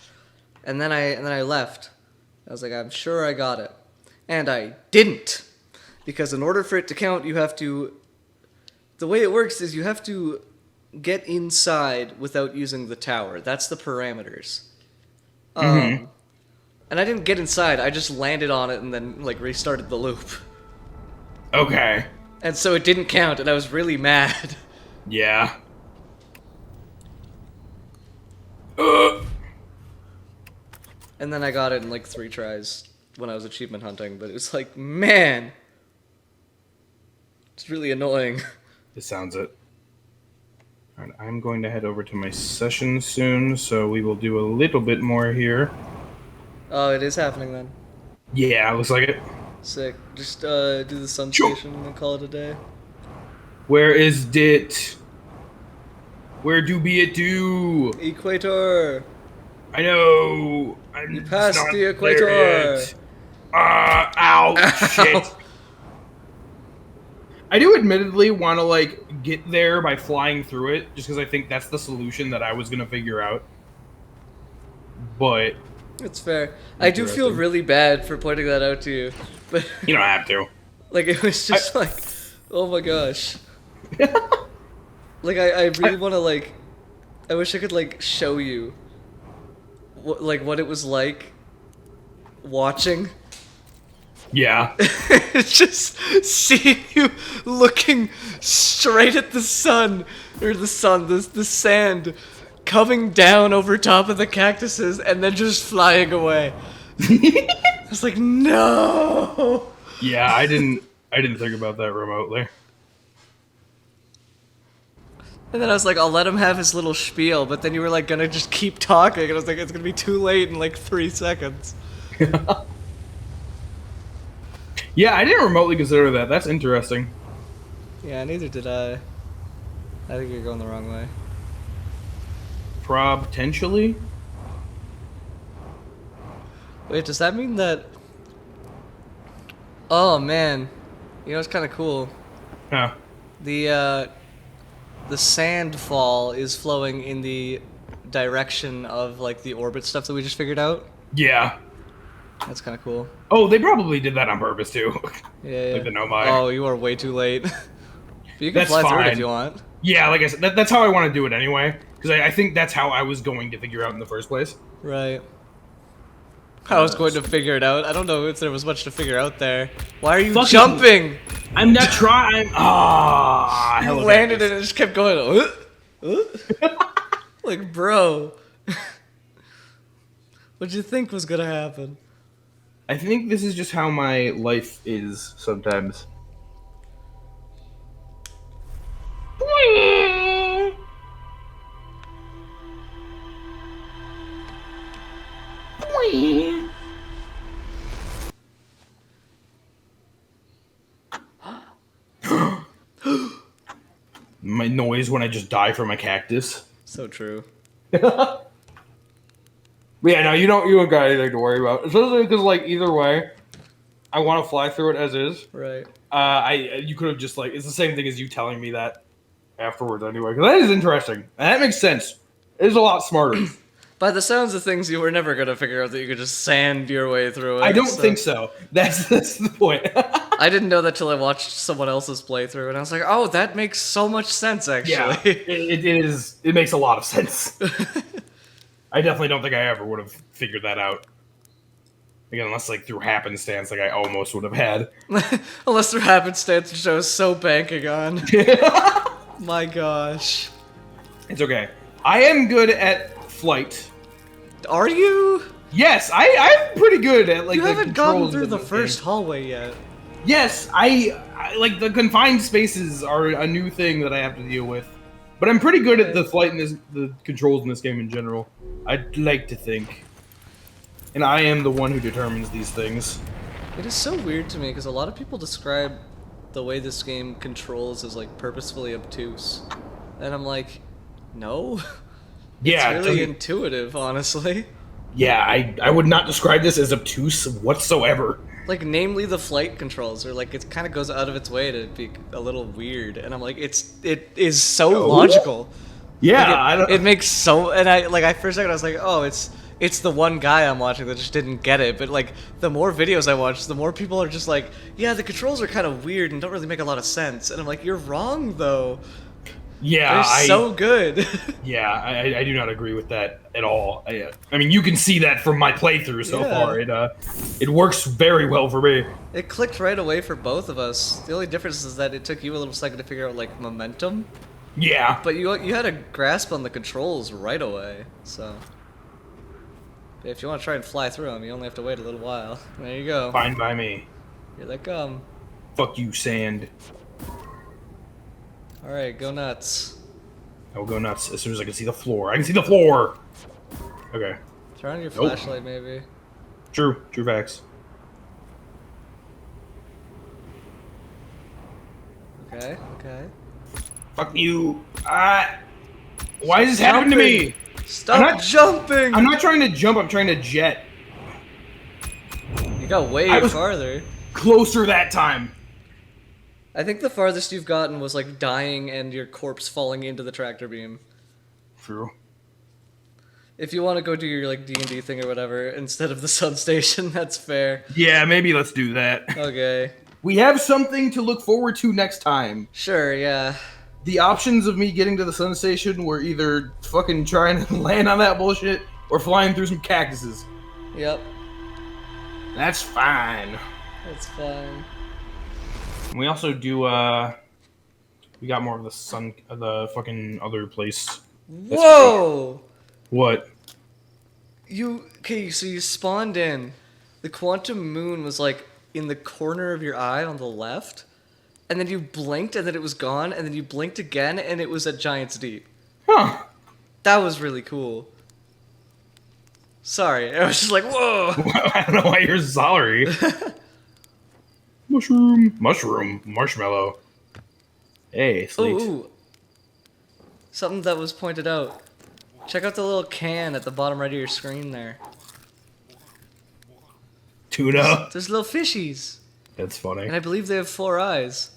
S1: and then I left. I was like, I'm sure I got it, and I didn't, because in order for it to count, you have to. The way it works is you have to get inside without using the tower. That's the parameters. And I didn't get inside. I just landed on it and then like restarted the loop,
S2: Okay.
S1: and so it didn't count, and I was really mad.
S2: Yeah.
S1: And then I got it in like 3 tries when I was achievement hunting, but it was like, man, it's really annoying.
S2: This sounds it. Alright, I'm going to head over to my session soon, so we will do a little bit more here.
S1: Oh, it is happening then.
S2: Yeah, looks like it.
S1: Sick. Just do the sun
S2: Sure.
S1: station and then call it a day.
S2: Where is it? Where do be it do?
S1: Equator!
S2: I know. I'm
S1: You passed
S2: not
S1: the
S2: there
S1: equator.
S2: yet. Ow, shit. I do admittedly want to like get there by flying through it, just because I think that's the solution that I was gonna figure out. But
S1: It's fair. I do feel
S2: Interesting.
S1: really bad for pointing that out to you, but
S2: you don't have to.
S1: like it was just like, oh my gosh. Like, I really want to, like... I wish I could, like, show you... what it was like... watching.
S2: Yeah.
S1: It's just seeing you looking straight at the sun... Or the sun, the sand... coming down over top of the cactuses, and then just flying away. I was like, no!
S2: Yeah, I didn't think about that remotely.
S1: And then I was like, I'll let him have his little spiel, but then you were like gonna just keep talking, and I was like, it's gonna be too late in like 3 seconds.
S2: Yeah, I didn't remotely consider that. That's interesting.
S1: Yeah, neither did I. I think you're going the wrong way.
S2: Potentially?
S1: Wait, does that mean that... Oh, man. You know what's kind of cool?
S2: Huh.
S1: The sand fall is flowing in the direction of, like, the orbit stuff that we just figured out.
S2: Yeah.
S1: That's kind of cool.
S2: Oh, they probably did that on purpose, too.
S1: Yeah,
S2: Like the Nomai.
S1: Oh, you are way too late. But you can
S2: That's
S1: fly through it
S2: fine.
S1: if you want.
S2: Yeah, like I said, that's how I want to do it anyway. Because I think that's how I was going to figure out in the first place.
S1: Right. I was going to figure it out. I don't know if there was much to figure out there. Why are you
S2: Fucking-
S1: jumping?
S2: I'm not trying. Ah,
S1: You landed and it just kept going. Like, bro. What'd you think was gonna happen?
S2: I think this is just how my life is sometimes. My noise when I just die from a cactus.
S1: So true.
S2: But yeah, no, you don't got anything to worry about. Especially because, like, either way, I want to fly through it as is.
S1: Right.
S2: You could have just, like, it's the same thing as you telling me that afterwards anyway. Because that is interesting. And that makes sense. It is a lot smarter.
S1: By the sounds of things, you were never gonna figure out that you could just sand your way through it.
S2: I don't think so. That's the point.
S1: I didn't know that till I watched someone else's playthrough, and I was like, oh, that makes so much sense, actually.
S2: Yeah, it makes a lot of sense. I definitely don't think I ever would have figured that out. Again, unless, like, through happenstance, like I almost would have had.
S1: Unless through happenstance, which I was so banking on. My gosh.
S2: It's okay. I am good at flight.
S1: Are you?
S2: Yes, I'm pretty good at, like,
S1: You
S2: the
S1: haven't gotten
S2: controls
S1: through
S2: of
S1: the
S2: this
S1: first
S2: game.
S1: hallway yet.
S2: Yes, I like the confined spaces are a new thing that I have to deal with. But I'm pretty good at the flight and the controls in this game in general. I'd like to think. And I am the one who determines these things.
S1: It is so weird to me, because a lot of people describe the way this game controls as, like, purposefully obtuse. And I'm like, no.
S2: Yeah,
S1: It's really intuitive, honestly.
S2: yeah, I would not describe this as obtuse whatsoever.
S1: Like, namely the flight controls, or like it kind of goes out of its way to be a little weird, and I'm like, it is so logical.
S2: Yeah,
S1: Like,
S2: I don't.
S1: it makes so, and I for a second I was like, oh, it's the one guy I'm watching that just didn't get it, but like the more videos I watch, the more people are just like, yeah, the controls are kind of weird and don't really make a lot of sense, and I'm like, you're wrong though.
S2: Yeah,
S1: They're so good.
S2: Yeah, I do not agree with that at all. I mean, you can see that from my playthrough so
S1: Yeah.
S2: far. It works very well for me.
S1: It clicked right away for both of us. The only difference is that it took you a little second to figure out like momentum.
S2: Yeah.
S1: But you had a grasp on the controls right away, so... If you want to try and fly through them, you only have to wait a little while. There you go.
S2: Fine by me.
S1: Here they come.
S2: Fuck you, sand.
S1: Alright, go nuts.
S2: I will go nuts as soon as I can see the floor. I can see the floor! Okay.
S1: Turn on your
S2: Nope.
S1: flashlight, maybe.
S2: True facts.
S1: Okay.
S2: Fuck you. Why is this happening to me?
S1: Stop
S2: I'm not-
S1: jumping!
S2: I'm not trying to jump, I'm trying to jet.
S1: You got way
S2: I was-
S1: farther.
S2: Closer that time.
S1: I think the farthest you've gotten was like dying and your corpse falling into the tractor beam.
S2: True.
S1: If you want to go do your like D&D thing or whatever instead of the sun station, that's fair.
S2: Yeah, maybe let's do that.
S1: Okay.
S2: We have something to look forward to next time.
S1: Sure, yeah.
S2: the options of me getting to the sun station were either fucking trying to land on that bullshit or flying through some cactuses.
S1: Yep,
S2: That's fine.
S1: that's fine.
S2: We also do, we got more of the sun, the fucking other place.
S1: Whoa!
S2: What?
S1: Okay, so you spawned in. The quantum moon was like in the corner of your eye on the left, and then you blinked and then it was gone, and then you blinked again and it was at Giant's Deep.
S2: Huh.
S1: That was really cool. Sorry, I was just like, whoa!
S2: I don't know why you're sorry. Mushroom, marshmallow. Hey, Slate.
S1: Ooh, something that was pointed out. Check out the little can at the bottom right of your screen there.
S2: Tuna.
S1: There's little fishies.
S2: That's funny.
S1: And I believe they have 4 eyes,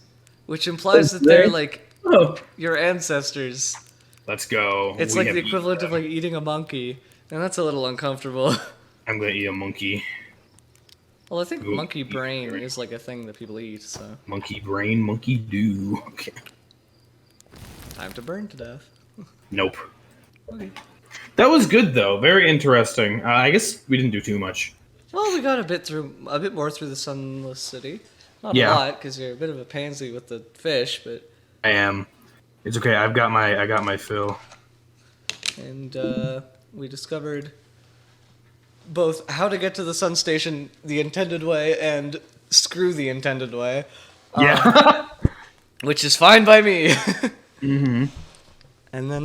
S1: which implies that
S2: Okay.
S1: they're like
S2: Oh.
S1: your ancestors.
S2: Let's go.
S1: It's
S2: We
S1: like
S2: have
S1: the
S2: to eat
S1: equivalent of
S2: them.
S1: like eating a monkey, and that's a little uncomfortable.
S2: I'm gonna eat a monkey.
S1: Well, I think
S2: Ooh,
S1: monkey brain
S2: great.
S1: is like a thing that people eat, so
S2: Monkey brain, monkey do. Okay.
S1: time to burn to death.
S2: Nope.
S1: Okay.
S2: That was good though. Very interesting. I guess we didn't do too much.
S1: Well, we got a bit more through the Sunless City. Not
S2: Yeah.
S1: a lot, because you're a bit of a pansy with the fish, but
S2: I am. It's okay. I got my fill.
S1: and we discovered both how to get to the sun station the intended way and screw the intended way,
S2: Yeah.
S1: which is fine by me.
S2: Mm-hmm.
S1: And then,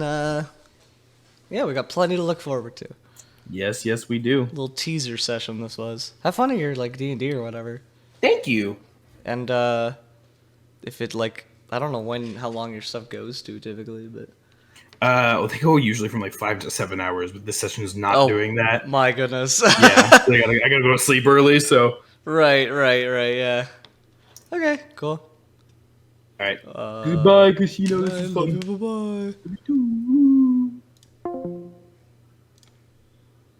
S1: yeah, we got plenty to look forward to.
S2: Yes, we do.
S1: Little teaser session this was. Have fun at your like D&D or whatever.
S2: Thank you.
S1: And if it like I don't know how long your stuff goes to typically, but
S2: Well, they go usually from like 5 to 7 hours, but this session is not
S1: Oh.
S2: doing that.
S1: my goodness.
S2: Yeah, I gotta go to sleep early. So,
S1: right, yeah. Okay, cool.
S2: all right.
S1: Uh,
S2: Goodbye, Casino. This is
S1: Bye,
S2: fun.
S1: bye.
S2: Bye.